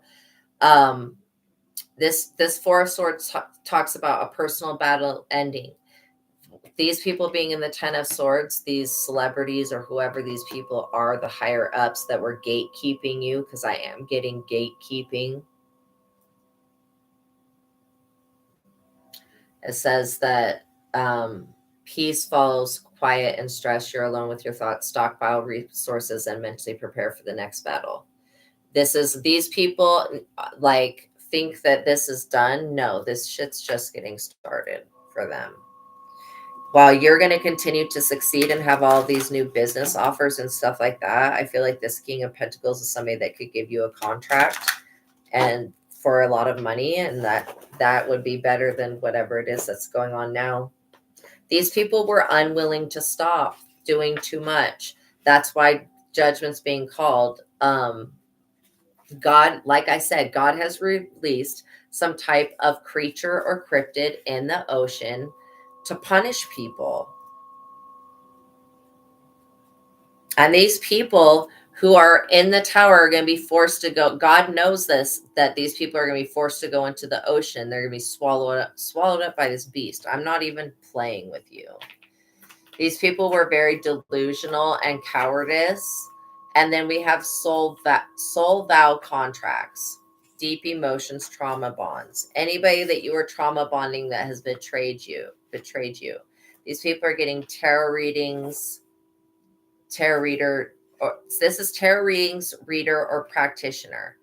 this Four of Swords talks about a personal battle ending. These people being in the Ten of Swords, these celebrities or whoever these people are, the higher ups that were gatekeeping you, because I am getting gatekeeping. It says that peace follows quiet and stress. You're alone with your thoughts, stockpile resources, and mentally prepare for the next battle. These people like think that this is done. No, this shit's just getting started for them. While you're going to continue to succeed and have all these new business offers and stuff like that, I feel like this King of Pentacles is somebody that could give you a contract and for a lot of money, and that would be better than whatever it is that's going on now. These people were unwilling to stop doing too much. That's why judgment's being called. God, like I said, God has released some type of creature or cryptid in the ocean to punish people. And these people who are in the tower are going to be forced to go. God knows this, that these people are going to be forced to go into the ocean. They're going to be swallowed up by this beast. I'm not even playing with you. These people were very delusional and cowardice. And then we have soul vow contracts, deep emotions, trauma bonds. Anybody that you were trauma bonding that has betrayed you. These people are getting tarot readings, tarot reader, or this is tarot readings, reader, or practitioner.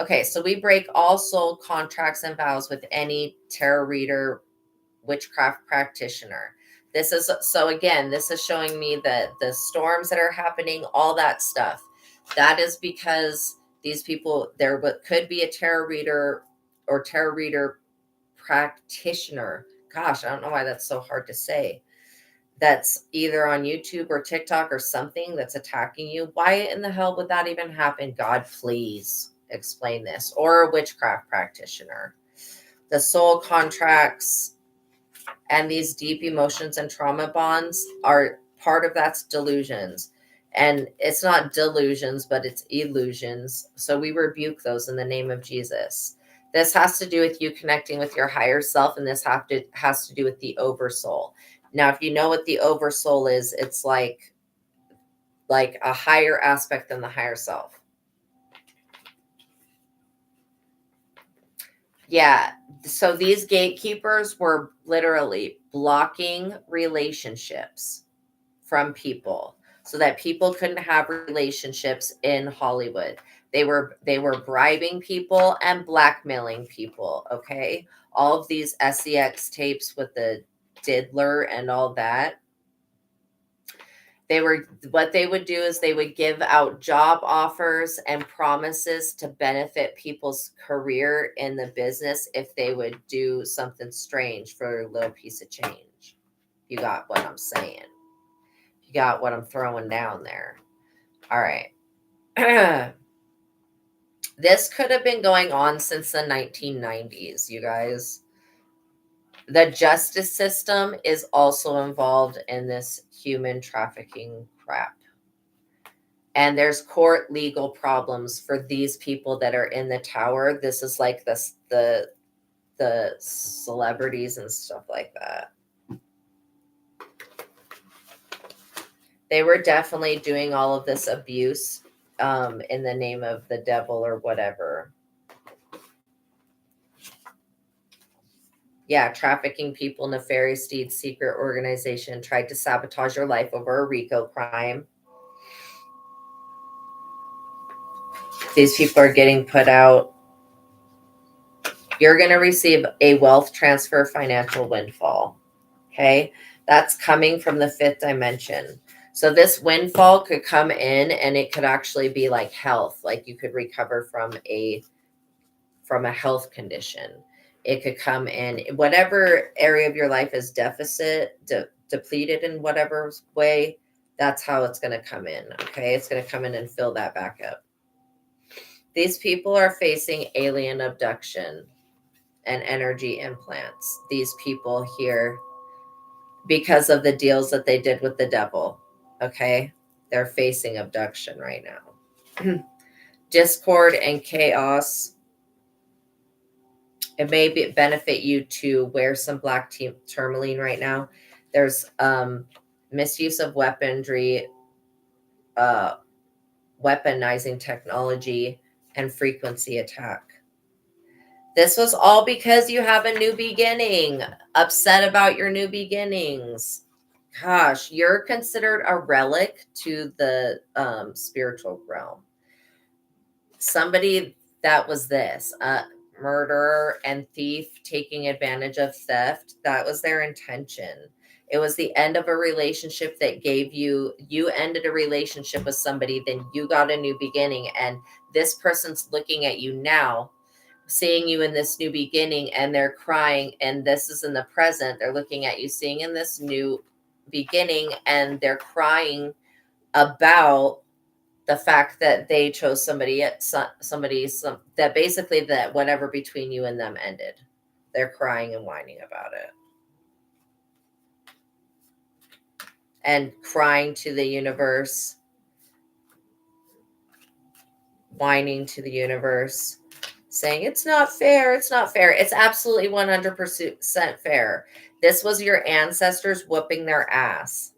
Okay, so we break all soul contracts and vows with any tarot reader, witchcraft practitioner. This is showing me that the storms that are happening, all that stuff, that is because these people, there could be a tarot reader or tarot reader practitioner. Gosh, I don't know why that's so hard to say. That's either on YouTube or TikTok or something that's attacking you. Why in the hell would that even happen? God, please explain this. Or a witchcraft practitioner. The soul contracts and these deep emotions and trauma bonds are part of that's delusions. And it's not delusions, but it's illusions. So we rebuke those in the name of Jesus. This has to do with you connecting with your higher self, and this has to do with the oversoul. Now, if you know what the oversoul is, it's like a higher aspect than the higher self. Yeah. So these gatekeepers were literally blocking relationships from people so that people couldn't have relationships in Hollywood. They were bribing people and blackmailing people. Okay. All of these sex tapes with the diddler and all that. What they would do is they would give out job offers and promises to benefit people's career in the business if they would do something strange for a little piece of change. You got what I'm saying? You got what I'm throwing down there. All right. This could have been going on since the 1990s, you guys. The justice system is also involved in this human trafficking crap. And there's court legal problems for these people that are in the tower. This is like the celebrities and stuff like that. They were definitely doing all of this abuse in the name of the devil or whatever. Yeah, trafficking people, nefarious deeds, secret organization, tried to sabotage your life over a RICO crime. These people are getting put out. You're going to receive a wealth transfer financial windfall. Okay. That's coming from the fifth dimension. So this windfall could come in and it could actually be like health, like you could recover from a health condition. It could come in whatever area of your life is depleted in whatever way. That's how it's going to come in. Okay. It's going to come in and fill that back up. These people are facing alien abduction and energy implants. These people here, because of the deals that they did with the devil. Okay. They're facing abduction right now. Discord and chaos. It may benefit you to wear some black tourmaline right now. There's misuse of weaponry, weaponizing technology, and frequency attack. This was all because you have a new beginning, upset about your new beginnings. Gosh, you're considered a relic to the spiritual realm. Somebody that was this murderer and thief taking advantage of theft. That was their intention. It was the end of a relationship that gave you ended a relationship with somebody, then you got a new beginning. And this person's looking at you now, seeing you in this new beginning, and they're crying. And this is in the present. They're looking at you, seeing in this new beginning, and they're crying about the fact that they chose somebody that basically that whatever between you and them ended. They're crying and whining about it. And crying to the universe, whining to the universe, saying, it's not fair, it's not fair. It's absolutely 100% fair. This was your ancestors whooping their ass.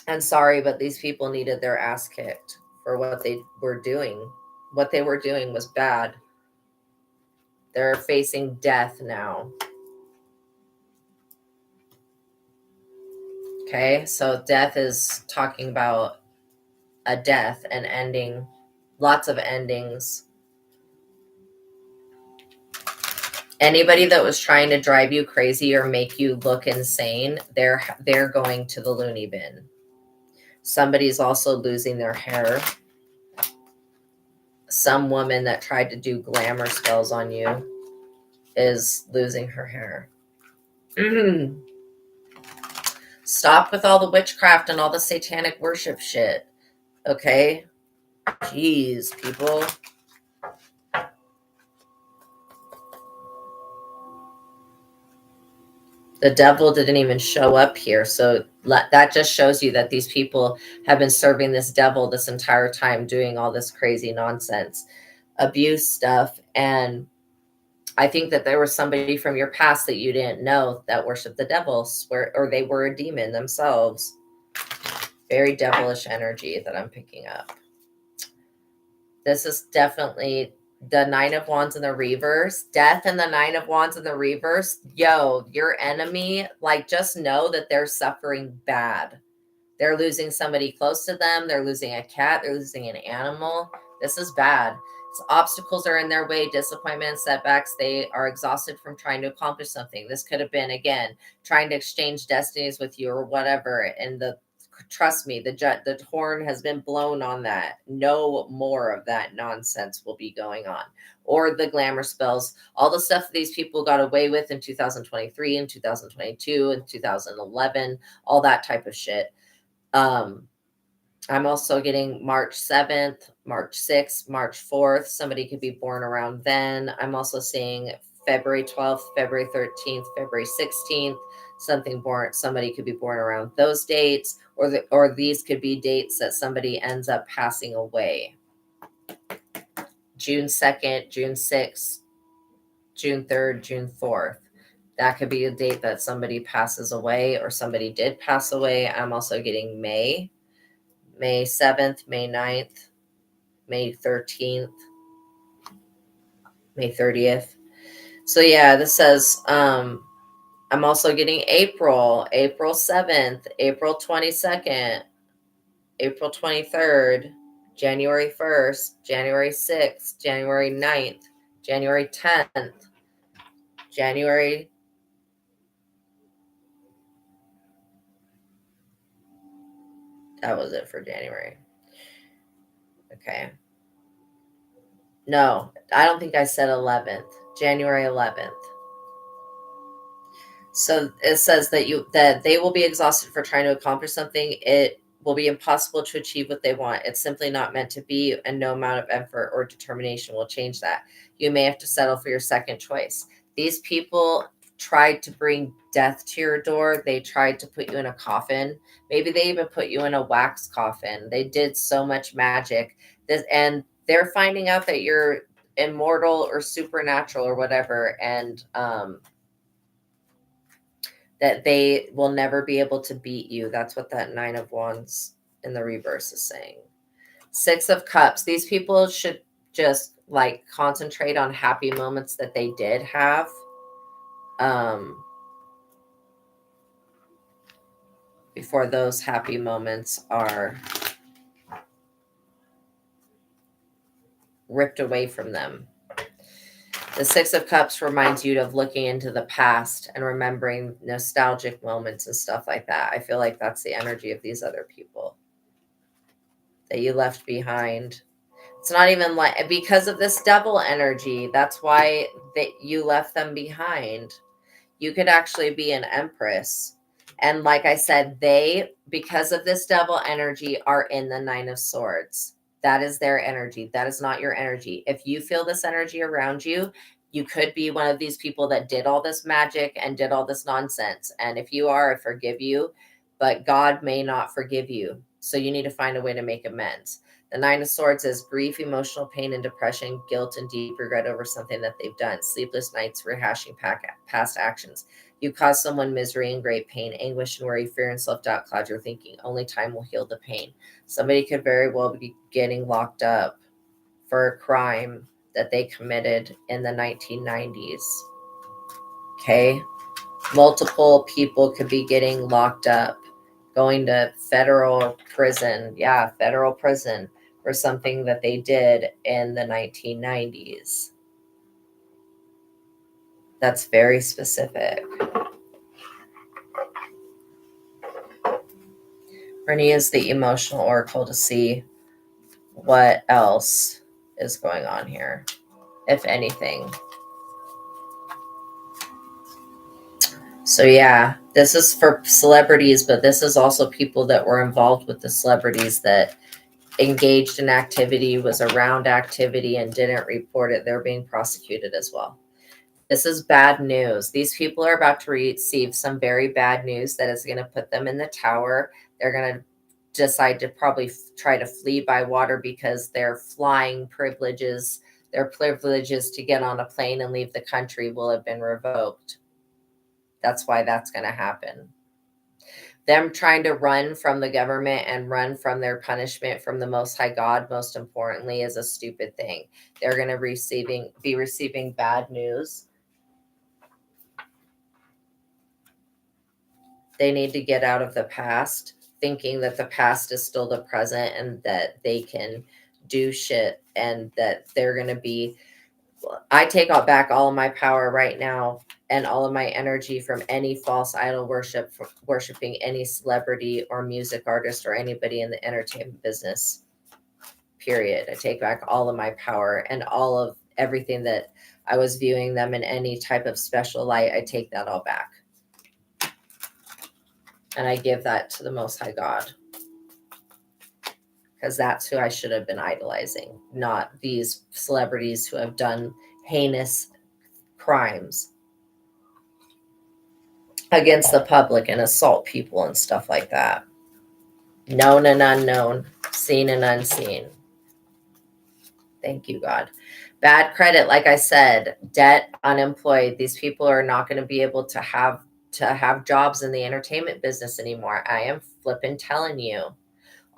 And sorry, but these people needed their ass kicked for what they were doing. What they were doing was bad. They're facing death now. Okay, so death is talking about a death, an ending, lots of endings. Anybody that was trying to drive you crazy or make you look insane, they're going to the loony bin. Somebody's also losing their hair. Some woman that tried to do glamour spells on you is losing her hair. Stop with all the witchcraft and all the satanic worship shit. Okay? Jeez, people. The devil didn't even show up here. So that just shows you that these people have been serving this devil this entire time, doing all this crazy nonsense, abuse stuff. And I think that there was somebody from your past that you didn't know that worshiped the devil, or they were a demon themselves. Very devilish energy that I'm picking up. This is definitely the Nine of Wands in the reverse. Death and the Nine of Wands in the reverse. Yo, your enemy, like, just know that they're suffering bad. They're losing somebody close to them. They're losing a cat. They're losing an animal. This is bad. Obstacles are in their way, disappointment, setbacks. They are exhausted from trying to accomplish something. This could have been, again, trying to exchange destinies with you or whatever. And trust me, the horn has been blown on that. No more of that nonsense will be going on. Or the glamour spells, all the stuff that these people got away with in 2023 and 2022 and 2011, all that type of shit. I'm also getting March 7th, March 6th, March 4th. Somebody could be born around then. I'm also seeing February 12th, February 13th, February 16th. Somebody could be born around those dates, or these could be dates that somebody ends up passing away. June 2nd, June 6th, June 3rd, June 4th. That could be a date that somebody passes away or somebody did pass away. I'm also getting May 7th, May 9th, May 13th, May 30th. So yeah, this says, I'm also getting April 7th, April 22nd, April 23rd, January 1st, January 6th, January 9th, January 10th, January That was it for January. Okay. No, I don't think I said 11th. January 11th. So it says that they will be exhausted for trying to accomplish something. It will be impossible to achieve what they want. It's simply not meant to be, and no amount of effort or determination will change that. You may have to settle for your second choice. These people tried to bring death to your door. They tried to put you in a coffin. Maybe they even put you in a wax coffin. They did so much magic. And they're finding out that you're immortal or supernatural or whatever, and that they will never be able to beat you. That's what that 9 of Wands in the reverse is saying. 6 of Cups. These people should just like concentrate on happy moments that they did have. Before those happy moments are ripped away from them. The 6 of Cups reminds you of looking into the past and remembering nostalgic moments and stuff like that. I feel like that's the energy of these other people that you left behind. It's not even like, because of this double energy, that's why that you left them behind. You could actually be an empress. And like I said, they, because of this double energy, are in the 9 of Swords. That is their energy. That is not your energy. If you feel this energy around you, you could be one of these people that did all this magic and did all this nonsense. And if you are, I forgive you, but God may not forgive you. So you need to find a way to make amends. The 9 of Swords is grief, emotional pain and depression, guilt, and deep regret over something that they've done. Sleepless nights, rehashing past actions. You cause someone misery and great pain, anguish and worry, fear and self-doubt cloud your thinking. Only time will heal the pain. Somebody could very well be getting locked up for a crime that they committed in the 1990s. Okay? Multiple people could be getting locked up, going to federal prison. Yeah, federal prison for something that they did in the 1990s. That's very specific. We're going to use the emotional oracle to see what else is going on here, if anything. So yeah, this is for celebrities, but this is also people that were involved with the celebrities that engaged in activity, was around activity, and didn't report it. They're being prosecuted as well. This is bad news. These people are about to receive some very bad news that is going to put them in the tower. They're going to decide to probably try to flee by water because their flying privileges, their privileges to get on a plane and leave the country will have been revoked. That's why that's going to happen. Them trying to run from the government and run from their punishment from the Most High God, most importantly, is a stupid thing. They're going to be receiving bad news. They need to get out of the past, thinking that the past is still the present and that they can do shit and that they're going to be. I take back all of my power right now and all of my energy from any false idol worship, worshiping any celebrity or music artist or anybody in the entertainment business, period. I take back all of my power and all of everything that I was viewing them in any type of special light. I take that all back. And I give that to the Most High God. Because that's who I should have been idolizing, not these celebrities who have done heinous crimes against the public and assault people and stuff like that. Known and unknown, seen and unseen. Thank you, God. Bad credit, like I said, debt, unemployed. These people are not going to be able to have jobs in the entertainment business anymore. I am flipping telling you.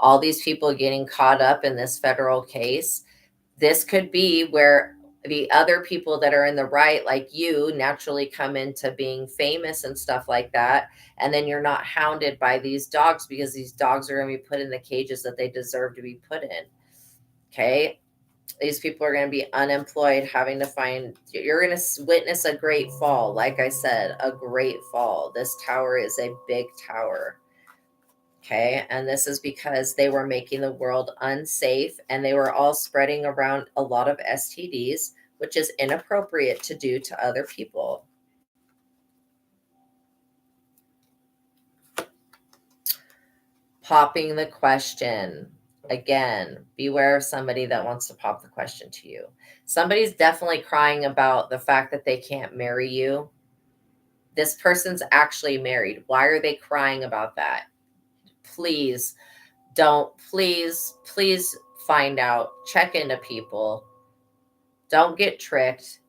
All these people getting caught up in this federal case. This could be where the other people that are in the right, like you, naturally come into being famous and stuff like that. And then you're not hounded by these dogs because these dogs are going to be put in the cages that they deserve to be put in. Okay. These people are going to be unemployed, having to find, you're going to witness a great fall. Like I said, a great fall. This tower is a big tower. Okay. And this is because they were making the world unsafe, and they were all spreading around a lot of STDs, which is inappropriate to do to other people. Popping the question. Again, beware of somebody that wants to pop the question to you. Somebody's definitely crying about the fact that they can't marry you. This person's actually married. Why are they crying about that? Please please find out, check into people. Don't get tricked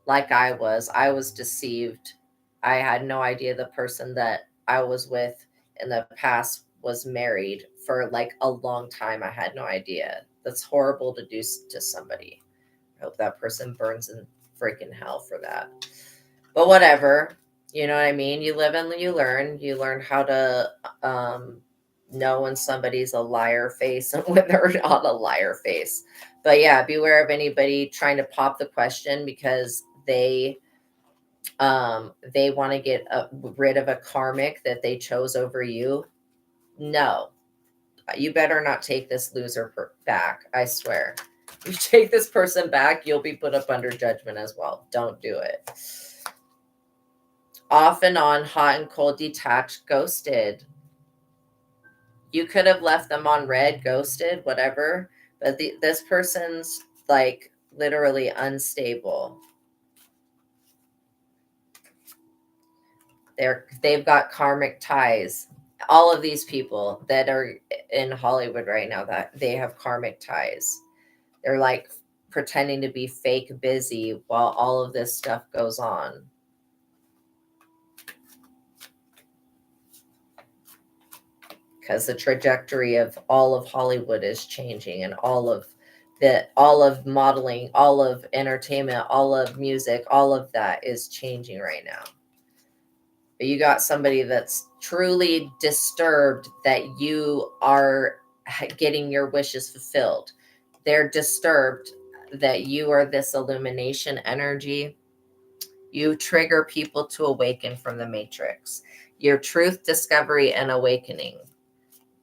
like I was. I was deceived. I had no idea the person that I was with in the past was married for like a long time. I had no idea. That's horrible to do to somebody. I hope that person burns in freaking hell for that. But whatever. You know what I mean? You live and you learn. You learn how to know when somebody's a liar face and when they're not a liar face. But yeah, beware of anybody trying to pop the question because they want to get rid of a karmic that they chose over you. No, you better not take this loser back. I swear. If you take this person back, you'll be put up under judgment as well. Don't do it. Off and on, hot and cold, detached, ghosted. You could have left them on red, ghosted, whatever, but this person's like literally unstable. They've got karmic ties. All of these people that are in Hollywood right now, that they have karmic ties. They're like pretending to be fake busy while all of this stuff goes on. Because the trajectory of all of Hollywood is changing, and all of modeling, all of entertainment, all of music, all of that is changing right now. But you got somebody that's truly disturbed that you are getting your wishes fulfilled. They're disturbed that you are this illumination energy. You trigger people to awaken from the matrix. Your truth, discovery, and awakening.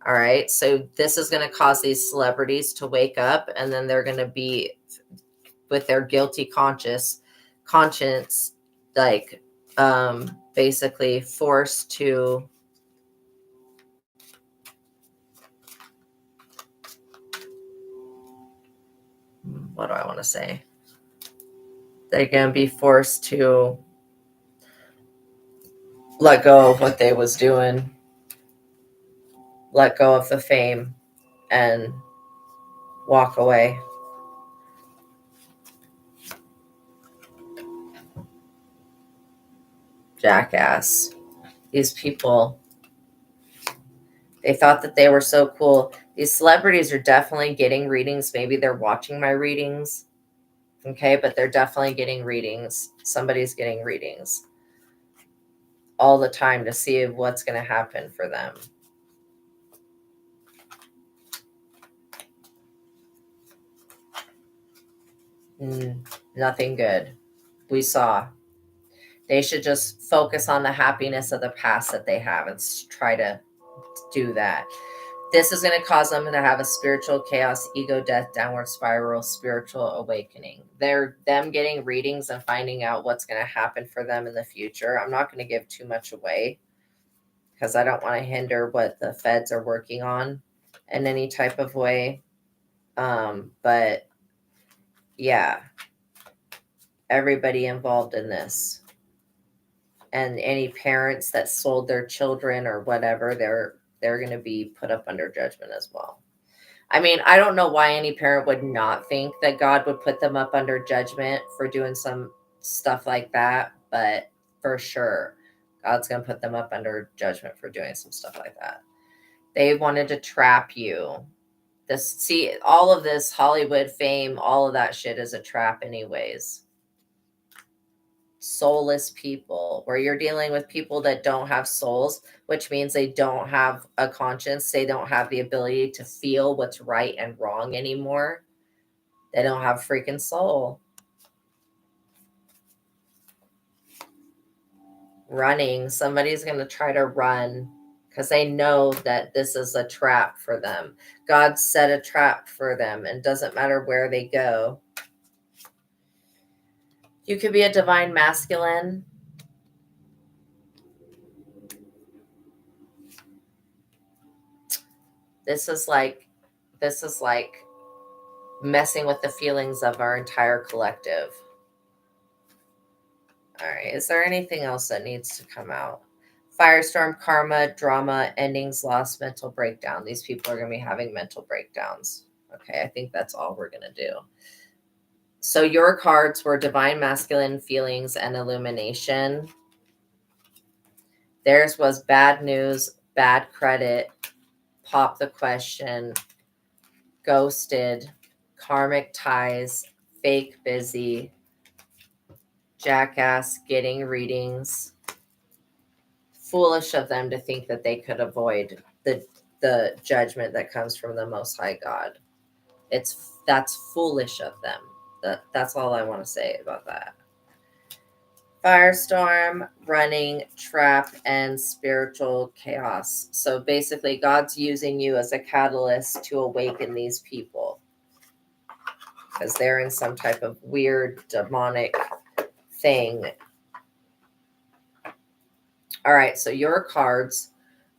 All right. So this is going to cause these celebrities to wake up, and then they're going to be with their guilty conscience, like basically forced to what do I want to say? They're going to be forced to let go of what they was doing, let go of the fame, and walk away. Jackass. These people, they thought that they were so cool. These celebrities are definitely getting readings. Maybe they're watching my readings. Okay, but they're definitely getting readings. Somebody's getting readings all the time to see what's going to happen for them. Nothing good. We saw. They should just focus on the happiness of the past that they have and try to do that. This is going to cause them to have a spiritual chaos, ego death, downward spiral, spiritual awakening. Them getting readings and finding out what's going to happen for them in the future. I'm not going to give too much away because I don't want to hinder what the feds are working on in any type of way. But yeah, everybody involved in this, and any parents that sold their children or whatever, they're going to be put up under judgment as well. I mean, I don't know why any parent would not think that God would put them up under judgment for doing some stuff like that, but for sure, God's going to put them up under judgment for doing some stuff like that. They wanted to trap you. See, all of this Hollywood fame, all of that shit is a trap anyways. Soulless people, where you're dealing with people that don't have souls, which means they don't have a conscience. They don't have the ability to feel what's right and wrong anymore. They don't have freaking soul. Running. Somebody's going to try to run because they know that this is a trap for them. God set a trap for them, and doesn't matter where they go. You could be a divine masculine. This is like messing with the feelings of our entire collective. All right. Is there anything else that needs to come out? Firestorm, karma, drama, endings, loss, mental breakdown. These people are going to be having mental breakdowns. Okay. I think that's all we're going to do. So your cards were divine masculine feelings and illumination. Theirs was bad news, bad credit, pop the question, ghosted, karmic ties, fake busy, jackass, getting readings. Foolish of them to think that they could avoid the judgment that comes from the Most High God. That's foolish of them. That's all I want to say about that. Firestorm, running, trap, and spiritual chaos. So basically, God's using you as a catalyst to awaken these people because they're in some type of weird demonic thing. All right, so your cards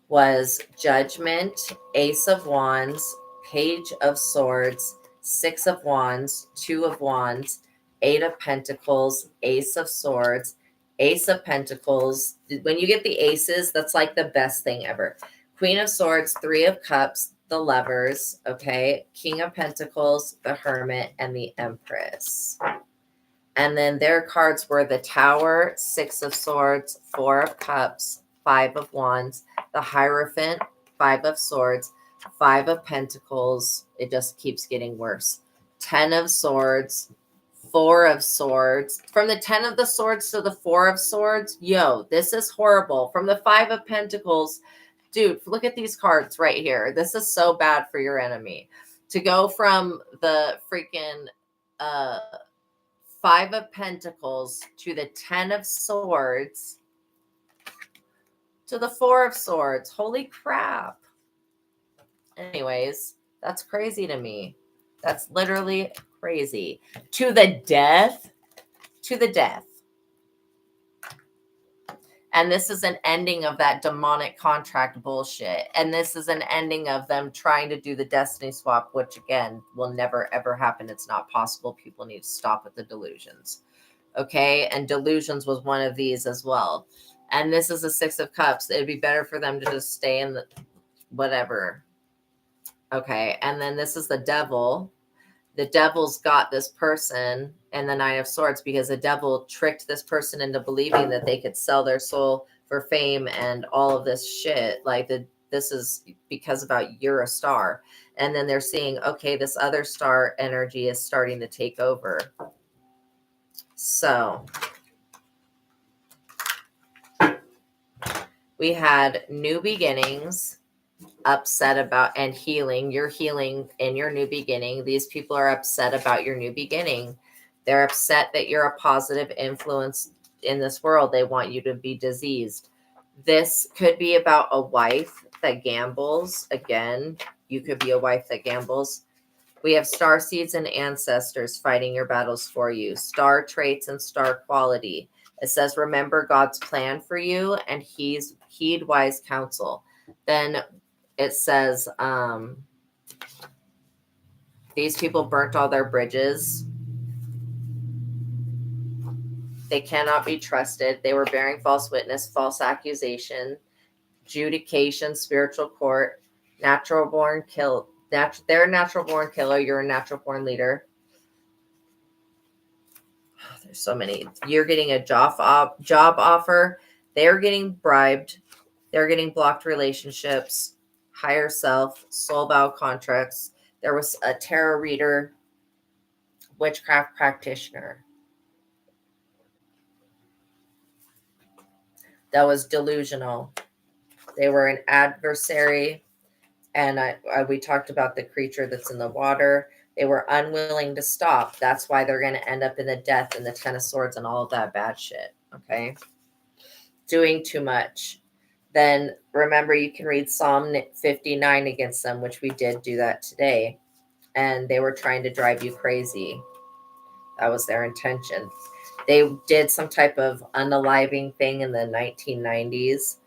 was Judgment, Ace of Wands, Page of Swords, Six of Wands, Two of Wands, Eight of Pentacles, Ace of Swords, Ace of Pentacles. When you get the aces, that's like the best thing ever. Queen of Swords, Three of Cups, the Lovers, okay? King of Pentacles, the Hermit, and the Empress. And then their cards were the Tower, Six of Swords, Four of Cups, Five of Wands, the Hierophant, Five of Swords, Five of Pentacles. It just keeps getting worse. 10 of Swords, Four of Swords. From the 10 of the Swords to the Four of Swords, yo, this is horrible. From the Five of Pentacles, dude, look at these cards right here. This is so bad for your enemy. To go from the freaking Five of Pentacles to the 10 of Swords to the Four of Swords. Holy crap. Anyways, that's crazy to me. That's literally crazy. To the death. To the death. And this is an ending of that demonic contract bullshit. And this is an ending of them trying to do the destiny swap, which again will never ever happen. It's not possible. People need to stop with the delusions. Okay. And delusions was one of these as well. And this is a Six of Cups. It'd be better for them to just stay in the whatever. Okay. And then this is the Devil. The devil's got this person and the Nine of Swords because the devil tricked this person into believing that they could sell their soul for fame and all of this shit. Like this is because about you're a star. And then they're seeing, okay, this other star energy is starting to take over. So we had new beginnings, upset about, and healing. You're healing in your new beginning. These people are upset about your new beginning. They're upset that you're a positive influence in this world. They want you to be diseased. This could be about a wife that gambles. Again, you could be a wife that gambles. We have star seeds and ancestors fighting your battles for you. Star traits and star quality. It says, remember God's plan for you and heed wise counsel. Then it says, these people burnt all their bridges. They cannot be trusted. They were bearing false witness, false accusation, adjudication, spiritual court, natural born kill. They're a natural born killer. You're a natural born leader. Oh, there's so many. You're getting a job offer. They're getting bribed. They're getting blocked relationships, higher self, soul vow contracts. There was a tarot reader, witchcraft practitioner that was delusional. They were an adversary. And we talked about the creature that's in the water. They were unwilling to stop. That's why they're going to end up in the death and the 10 of Swords and all of that bad shit. Okay. Doing too much. then remember you can read Psalm 59 against them, which we did do that today. And they were trying to drive you crazy. That was their intention. They did some type of unaliving thing in the 1990s.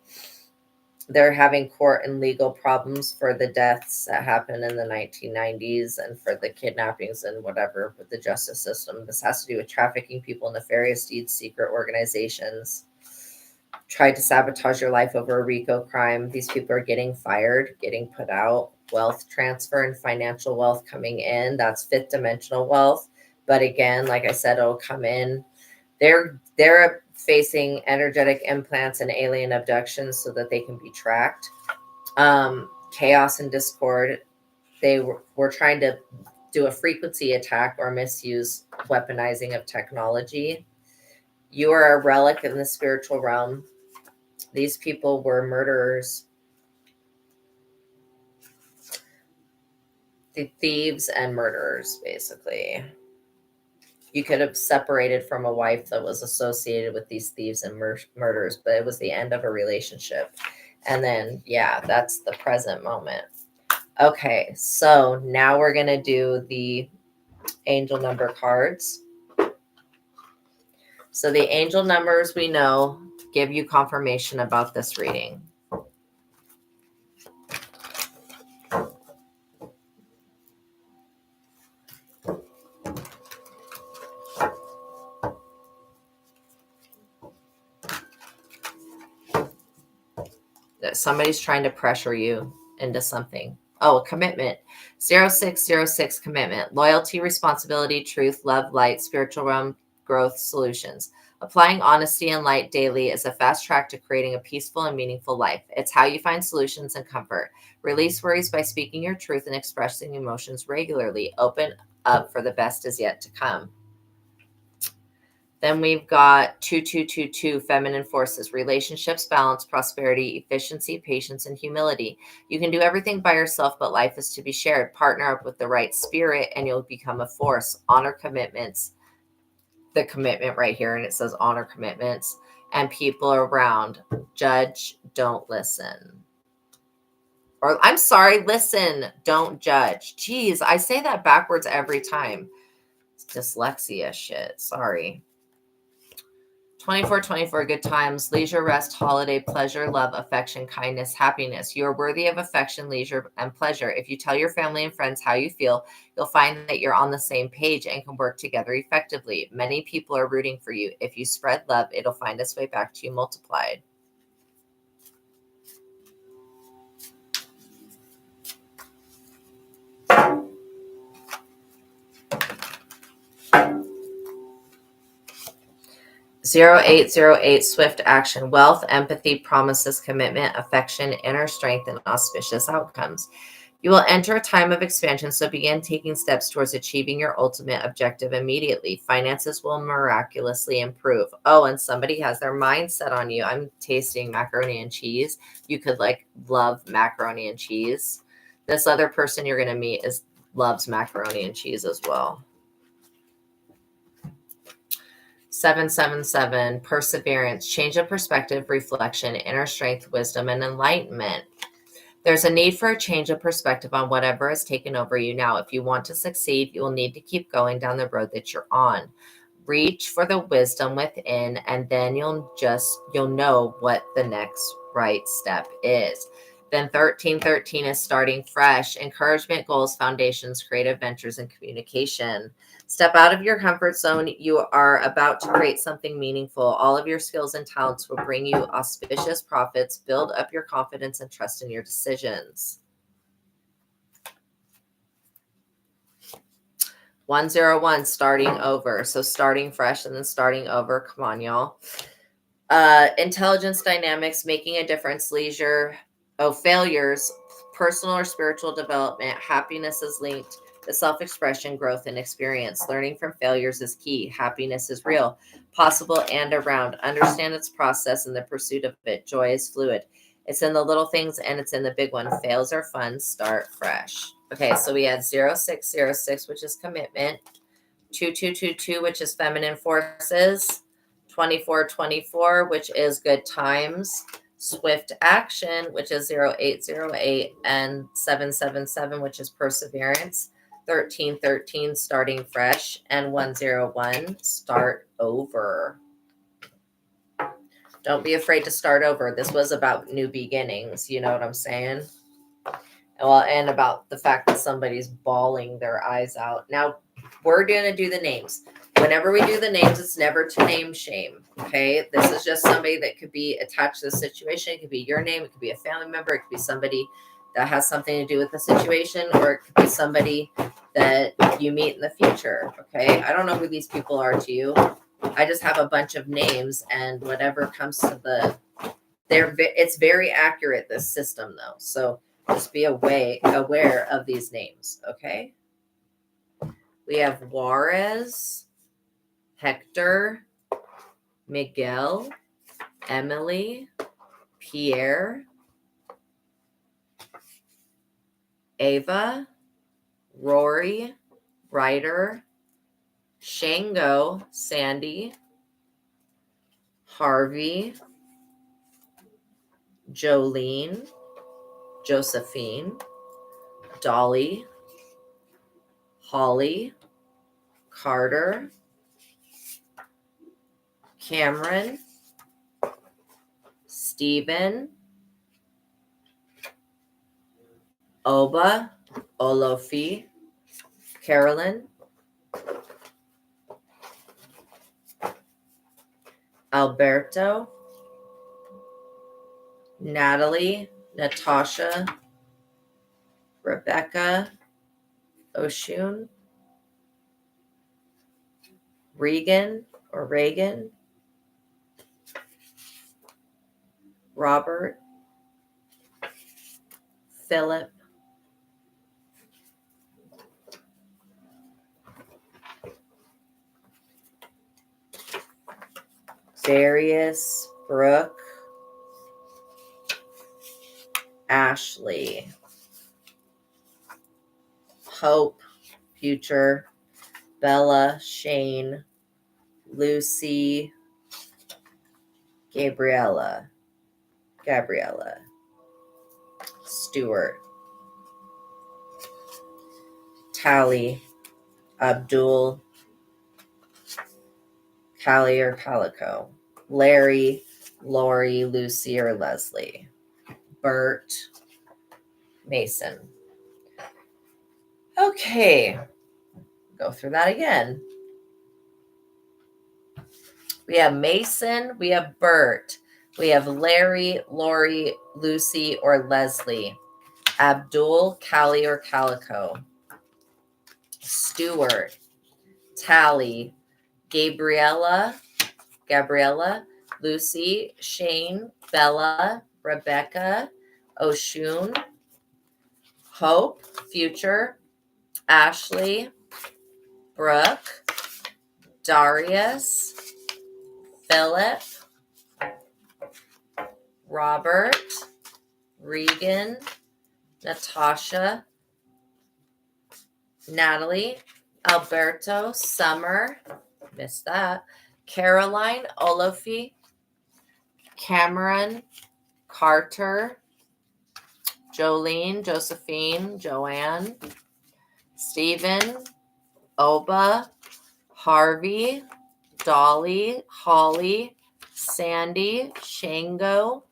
They're having court and legal problems for the deaths that happened in the 1990s and for the kidnappings and whatever with the justice system. This has to do with trafficking people, nefarious deeds, secret organizations. Tried to sabotage your life over a RICO crime. These people are getting fired, getting put out. Wealth transfer and financial wealth coming in. That's fifth dimensional wealth. But again, like I said, it'll come in. They're facing energetic implants and alien abductions so that they can be tracked. Chaos and discord. They were trying to do a frequency attack or misuse weaponizing of technology. You are a relic in the spiritual realm. These people were murderers, thieves and murderers, basically. You could have separated from a wife that was associated with these thieves and murders, but it was the end of a relationship. And then, yeah, that's the present moment. Okay, so now we're going to do the angel number cards. So the angel numbers we know give you confirmation about this reading. Somebody's trying to pressure you into something. Oh, commitment. 0606 commitment. Loyalty, responsibility, truth, love, light, spiritual realm, growth, solutions. Applying honesty and light daily is a fast track to creating a peaceful and meaningful life. It's how you find solutions and comfort. Release worries by speaking your truth and expressing emotions regularly. Open up for the best is yet to come. Then we've got 2222 feminine forces, relationships, balance, prosperity, efficiency, patience, and humility. You can do everything by yourself, but life is to be shared. Partner up with the right spirit and you'll become a force. Honor commitments. The commitment right here, and it says honor commitments and people around. Judge, don't listen. Or I'm sorry, listen, don't judge. Jeez, I say that backwards every time. It's dyslexia shit. Sorry. 2424 good times, leisure, rest, holiday, pleasure, love, affection, kindness, happiness. You are worthy of affection, leisure, and pleasure. If you tell your family and friends how you feel, you'll find that you're on the same page and can work together effectively. Many people are rooting for you. If you spread love, it'll find its way back to you multiplied. Zero 0808 swift action, wealth, empathy, promises, commitment, affection, inner strength, and auspicious outcomes. You will enter a time of expansion, so begin taking steps towards achieving your ultimate objective immediately. Finances will miraculously improve. Oh, and somebody has their mind set on you. I'm tasting macaroni and cheese. You could love macaroni and cheese. This other person you're going to meet loves macaroni and cheese as well. 777, perseverance, change of perspective, reflection, inner strength, wisdom, and enlightenment. There's a need for a change of perspective on whatever has taken over you now. If you want to succeed, you will need to keep going down the road that you're on. Reach for the wisdom within, and then you'll know what the next right step is. Then 1313 is starting fresh, encouragement, goals, foundations, creative ventures, and communication. Step out of your comfort zone. You are about to create something meaningful. All of your skills and talents will bring you auspicious profits. Build up your confidence and trust in your decisions. 101, starting over. So starting fresh and then starting over. Come on, y'all. Intelligence, dynamics, making a difference, leisure. Failures, personal or spiritual development. Happiness is linked to self-expression, growth, and experience. Learning from failures is key. Happiness is real, possible, and around. Understand its process and the pursuit of it. Joy is fluid. It's in the little things and it's in the big one. Fails are fun. Start fresh. Okay, so we had 0606, which is commitment. 2222, which is feminine forces. 2424, which is good times. Swift action, which is 0808, and 777, which is perseverance. 1313, starting fresh, and 101, start over. Don't be afraid to start over. This was about new beginnings. You know what I'm saying? Well, and about the fact that somebody's bawling their eyes out. Now, we're going to do the names. Whenever we do the names, it's never to name shame. Okay. This is just somebody that could be attached to the situation. It could be your name. It could be a family member. It could be somebody that has something to do with the situation, or it could be somebody that you meet in the future. Okay. I don't know who these people are to you. I just have a bunch of names, and whatever comes to it's very accurate, this system though. So just be aware of these names. Okay. We have Juarez, Hector, Miguel, Emily, Pierre, Ava, Rory, Ryder, Shango, Sandy, Harvey, Jolene, Josephine, Dolly, Holly, Carter, Cameron, Stephen, Oba, Olofi, Carolyn, Alberto, Natalie, Natasha, Rebecca, Oshun, Regan or Reagan, Robert, Philip, Darius, Brooke, Ashley, Hope, Future, Bella, Shane, Lucy, Gabriella, Stuart, Tally, Abdul, Callie or Calico, Larry, Lori, Lucy or Leslie, Bert, Mason. Okay, go through that again. We have Mason, we have Bert, we have Larry, Lori, Lucy or Leslie, Abdul, Callie or Calico, Stuart, Tally, Gabriella, Lucy, Shane, Bella, Rebecca, Oshun, Hope, Future, Ashley, Brooke, Darius, Philip, Robert, Regan, Natasha, Natalie, Alberto, Summer, missed that, Caroline, Olofi, Cameron, Carter, Jolene, Josephine, Joanne, Stephen, Oba, Harvey, Dolly, Holly, Sandy, Shango,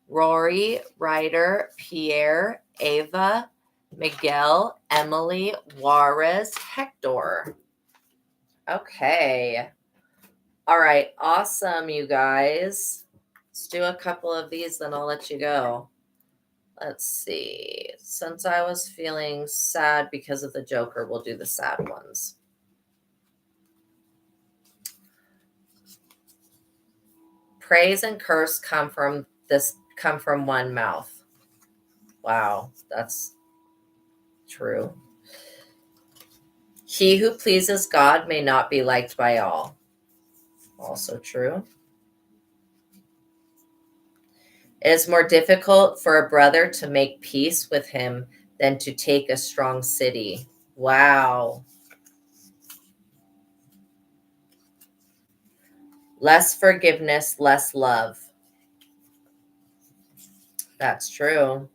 Rory, Ryder, Pierre, Ava, Miguel, Emily, Juarez, Hector. Okay. All right. Awesome, you guys. Let's do a couple of these, then I'll let you go. Let's see. Since I was feeling sad because of the Joker, we'll do the sad ones. Praise and curse come from one mouth. Wow, that's true. He who pleases God may not be liked by all. Also true. It is more difficult for a brother to make peace with him than to take a strong city. Wow. Less forgiveness, less love. That's true.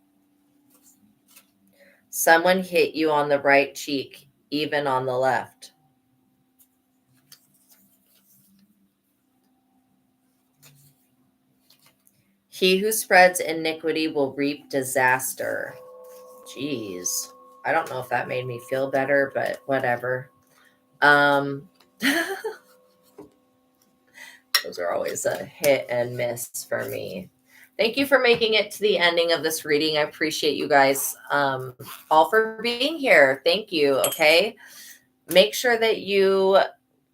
Someone hit you on the right cheek, even on the left. He who spreads iniquity will reap disaster. Jeez. I don't know if that made me feel better, but whatever. Those are always a hit and miss for me. Thank you for making it to the ending of this reading. I appreciate you guys all for being here. Thank you. Okay. Make sure that you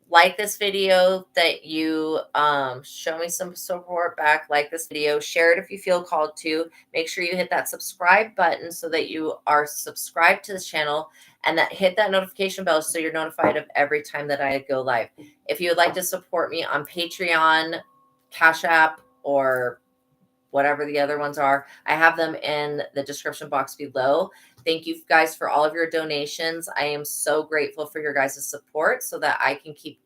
like this video, that you show me some support back, like this video, share it if you feel called to. Make sure you hit that subscribe button so that you are subscribed to this channel, and that hit that notification bell so you're notified of every time that I go live. If you would like to support me on Patreon, Cash App, or whatever the other ones are, I have them in the description box below. Thank you guys for all of your donations. I am so grateful for your guys' support so that I can keep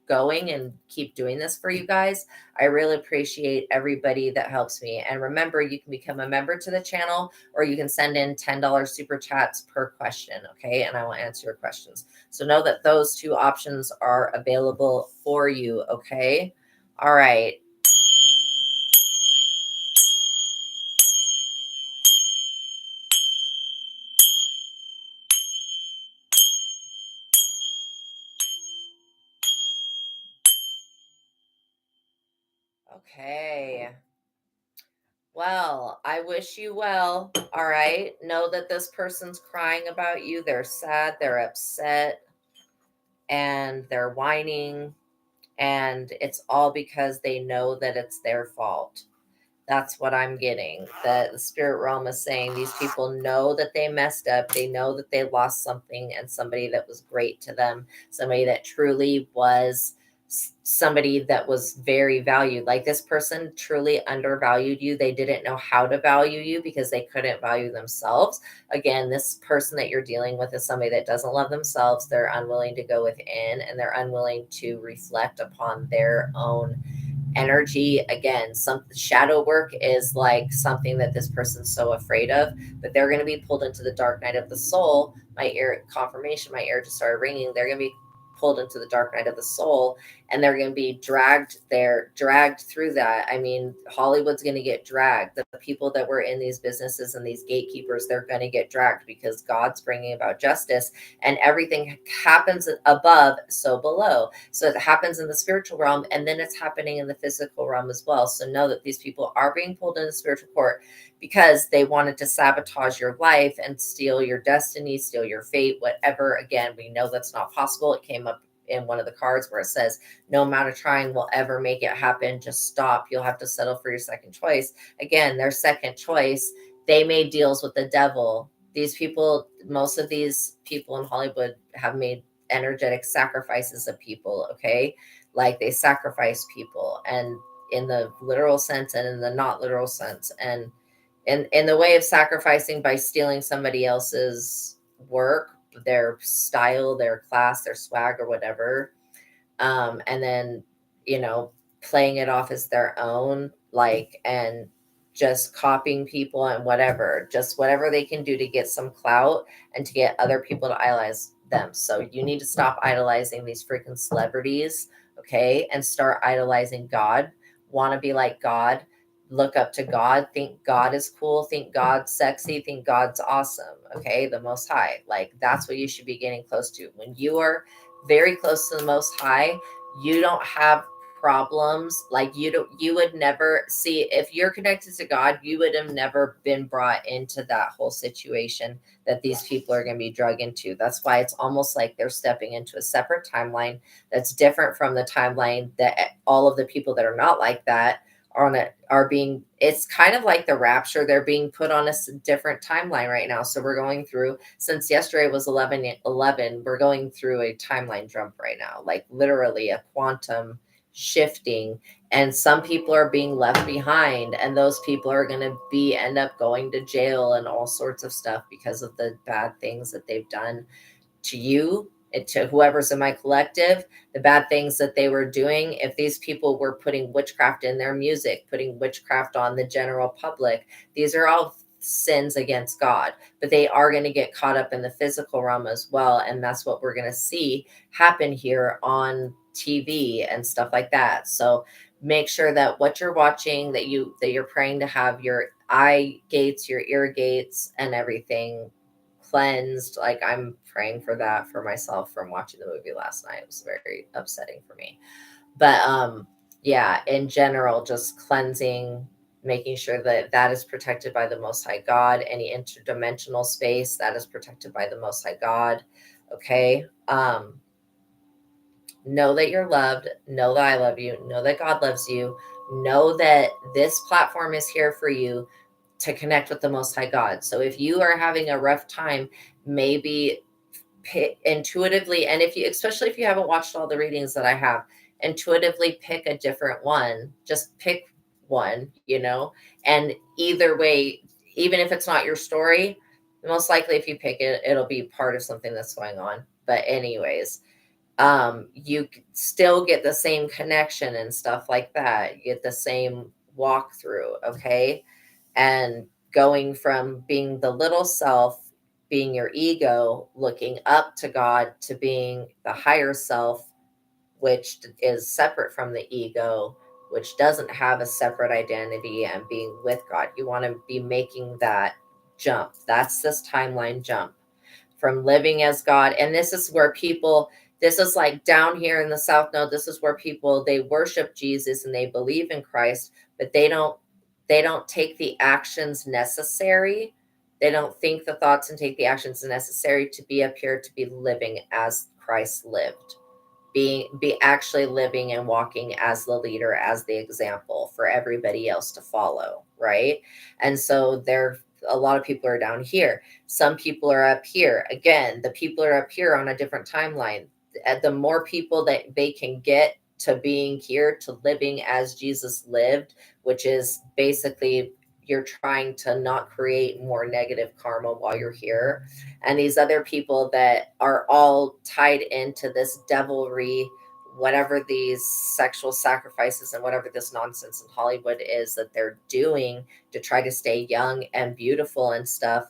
going and keep doing this for you guys. I really appreciate everybody that helps me. And remember, you can become a member to the channel, or you can send in $10 super chats per question. Okay. And I will answer your questions. So know that those two options are available for you. Okay. All right. Okay. Well, I wish you well. All right. Know that this person's crying about you. They're sad, they're upset, and they're whining. And it's all because they know that it's their fault. That's what I'm getting. That the spirit realm is saying these people know that they messed up. They know that they lost something, and somebody that was great to them, somebody that truly was somebody that was very valued. Like, this person truly undervalued you. They didn't know how to value you because they couldn't value themselves. Again, this person that you're dealing with is somebody that doesn't love themselves. They're unwilling to go within, and they're unwilling to reflect upon their own energy. Again, some shadow work is like something that this person's so afraid of, but they're going to be pulled into the dark night of the soul. My ear confirmation, my ear just started ringing. They're going to be pulled into the dark night of the soul, and they're going to be dragged through that. I mean, Hollywood's going to get dragged. The people that were in these businesses and these gatekeepers, they're going to get dragged because God's bringing about justice, and everything happens above, so below. So it happens in the spiritual realm, and then it's happening in the physical realm as well. So know that these people are being pulled into spiritual court because they wanted to sabotage your life and steal your destiny, steal your fate, whatever. Again, we know that's not possible. It came up in one of the cards where it says, no amount of trying will ever make it happen. Just stop. You'll have to settle for your second choice. Again, their second choice, they made deals with the devil. These people, most of these people in Hollywood have made energetic sacrifices of people. Okay. Like, they sacrifice people, and in the literal sense and in the not literal sense. And in the way of sacrificing by stealing somebody else's work, their style, their class, their swag, or whatever, and then, playing it off as their own, like, and just copying people and whatever, just whatever they can do to get some clout and to get other people to idolize them. So you need to stop idolizing these freaking celebrities, okay, and start idolizing God. Want to be like God, look up to God, think God is cool, think God's sexy, think God's awesome, okay, the Most High. Like, that's what you should be getting close to. When you are very close to the Most High, you don't have problems. Like, you would never see, if you're connected to God, you would have never been brought into that whole situation that these people are going to be drug into. That's why it's almost like they're stepping into a separate timeline that's different from the timeline that all of the people that are not like that are being. It's kind of like the rapture. They're being put on a different timeline right now. So we're going through, since yesterday was 11/11, we're going through a timeline jump right now, like literally a quantum shifting, and some people are being left behind, and those people are going to end up going to jail and all sorts of stuff because of the bad things that they've done to you, to whoever's in my collective, the bad things that they were doing. If these people were putting witchcraft in their music, putting witchcraft on the general public, these are all sins against God, but they are going to get caught up in the physical realm as well. And that's what we're going to see happen here on TV and stuff like that. So make sure that what you're watching, that you're praying to have your eye gates, your ear gates, and everything cleansed. Like, I'm praying for that for myself from watching the movie last night. It was very upsetting for me. But yeah, in general, just cleansing, making sure that that is protected by the Most High God. Any interdimensional space, that is protected by the Most High God. Okay. Know that you're loved. Know that I love you. Know that God loves you. Know that this platform is here for you to connect with the Most High God. So if you are having a rough time, maybe intuitively, and if you, especially if you haven't watched all the readings that I have, intuitively pick a different one. Just pick one, and either way, even if it's not your story, most likely if you pick it, it'll be part of something that's going on. But anyways, you still get the same connection and stuff like that. You get the same walkthrough, okay? And going from being the little self, being your ego, looking up to God, to being the higher self, which is separate from the ego, which doesn't have a separate identity, and being with God. You want to be making that jump. That's this timeline jump from living as God. And this is where people, this is like down here in the South Node, this is where people, they worship Jesus and they believe in Christ, but they don't take the actions necessary. They don't think the thoughts and take the actions necessary to be up here, to be living as Christ lived, be actually living and walking as the leader, as the example for everybody else to follow, right? And so a lot of people are down here. Some people are up here. Again, the people are up here on a different timeline. The more people that they can get to being here, to living as Jesus lived, which is basically you're trying to not create more negative karma while you're here. And these other people that are all tied into this devilry, whatever these sexual sacrifices and whatever this nonsense in Hollywood is that they're doing to try to stay young and beautiful and stuff,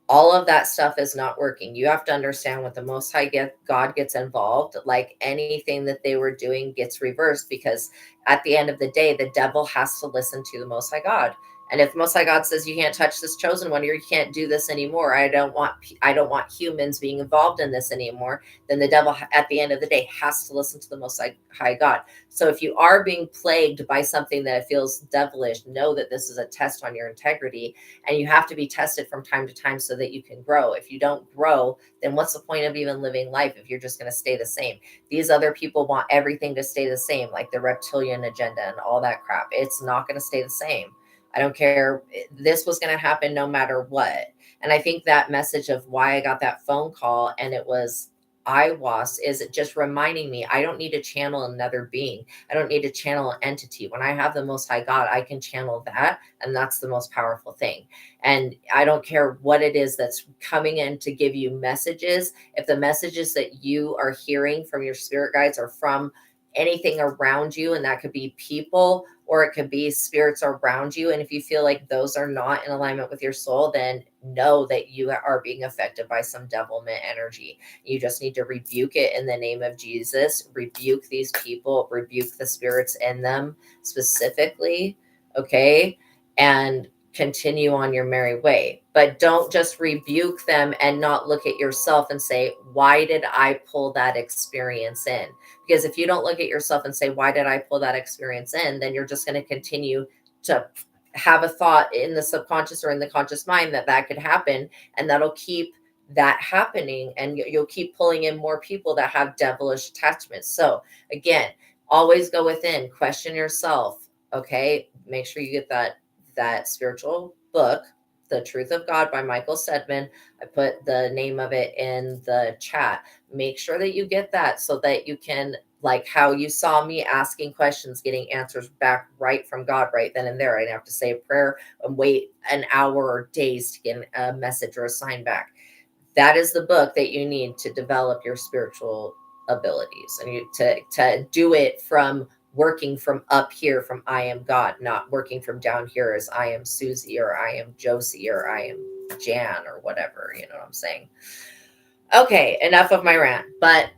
all of that stuff is not working. You have to understand, what the Most High God gets involved, like anything that they were doing gets reversed, because at the end of the day, the devil has to listen to the Most High God. And if Most High God says you can't touch this chosen one, or you can't do this anymore, I don't want humans being involved in this anymore, then the devil at the end of the day has to listen to the Most High God. So if you are being plagued by something that feels devilish, know that this is a test on your integrity, and you have to be tested from time to time so that you can grow. If you don't grow, then what's the point of even living life if you're just going to stay the same? These other people want everything to stay the same, like the reptilian agenda and all that crap. It's not going to stay the same. I don't care. This was going to happen no matter what. And I think that message of why I got that phone call, and it was IWAS, is it just reminding me I don't need to channel another being. I don't need to channel an entity. When I have the Most High God, I can channel that. And that's the most powerful thing. And I don't care what it is that's coming in to give you messages. If the messages that you are hearing from your spirit guides are from anything around you, and that could be people or it could be spirits around you, and if you feel like those are not in alignment with your soul, then know that you are being affected by some devilment energy. You just need to rebuke it in the name of Jesus. Rebuke these people, rebuke the spirits in them specifically, okay? And continue on your merry way. But don't just rebuke them and not look at yourself and say, why did I pull that experience in? Because if you don't look at yourself and say, why did I pull that experience in? Then you're just going to continue to have a thought in the subconscious or in the conscious mind that could happen. And that'll keep that happening. And you'll keep pulling in more people that have devilish attachments. So again, always go within, question yourself. Okay. Make sure you get that spiritual book, The Truth of God by Michael Sedman. I put the name of it in the chat. Make sure that you get that so that you can, like how you saw me asking questions, getting answers back right from God right then and there. I didn't have to say a prayer and wait an hour or days to get a message or a sign back. That is the book that you need to develop your spiritual abilities, and you to do it from working from up here, from I am God, not working from down here as I am Susie, or I am Josie, or I am Jan, or whatever. You know what I'm saying? Okay, enough of my rant, but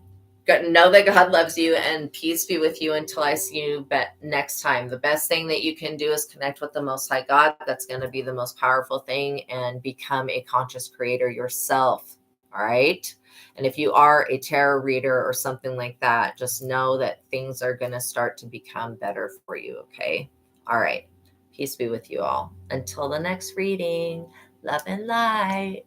know that God loves you, and peace be with you until I see you next time. The best thing that you can do is connect with the Most High God. That's going to be the most powerful thing, and become a conscious creator yourself. All right. And if you are a tarot reader or something like that, just know that things are going to start to become better for you. Okay. All right. Peace be with you all. Until the next reading, love and light.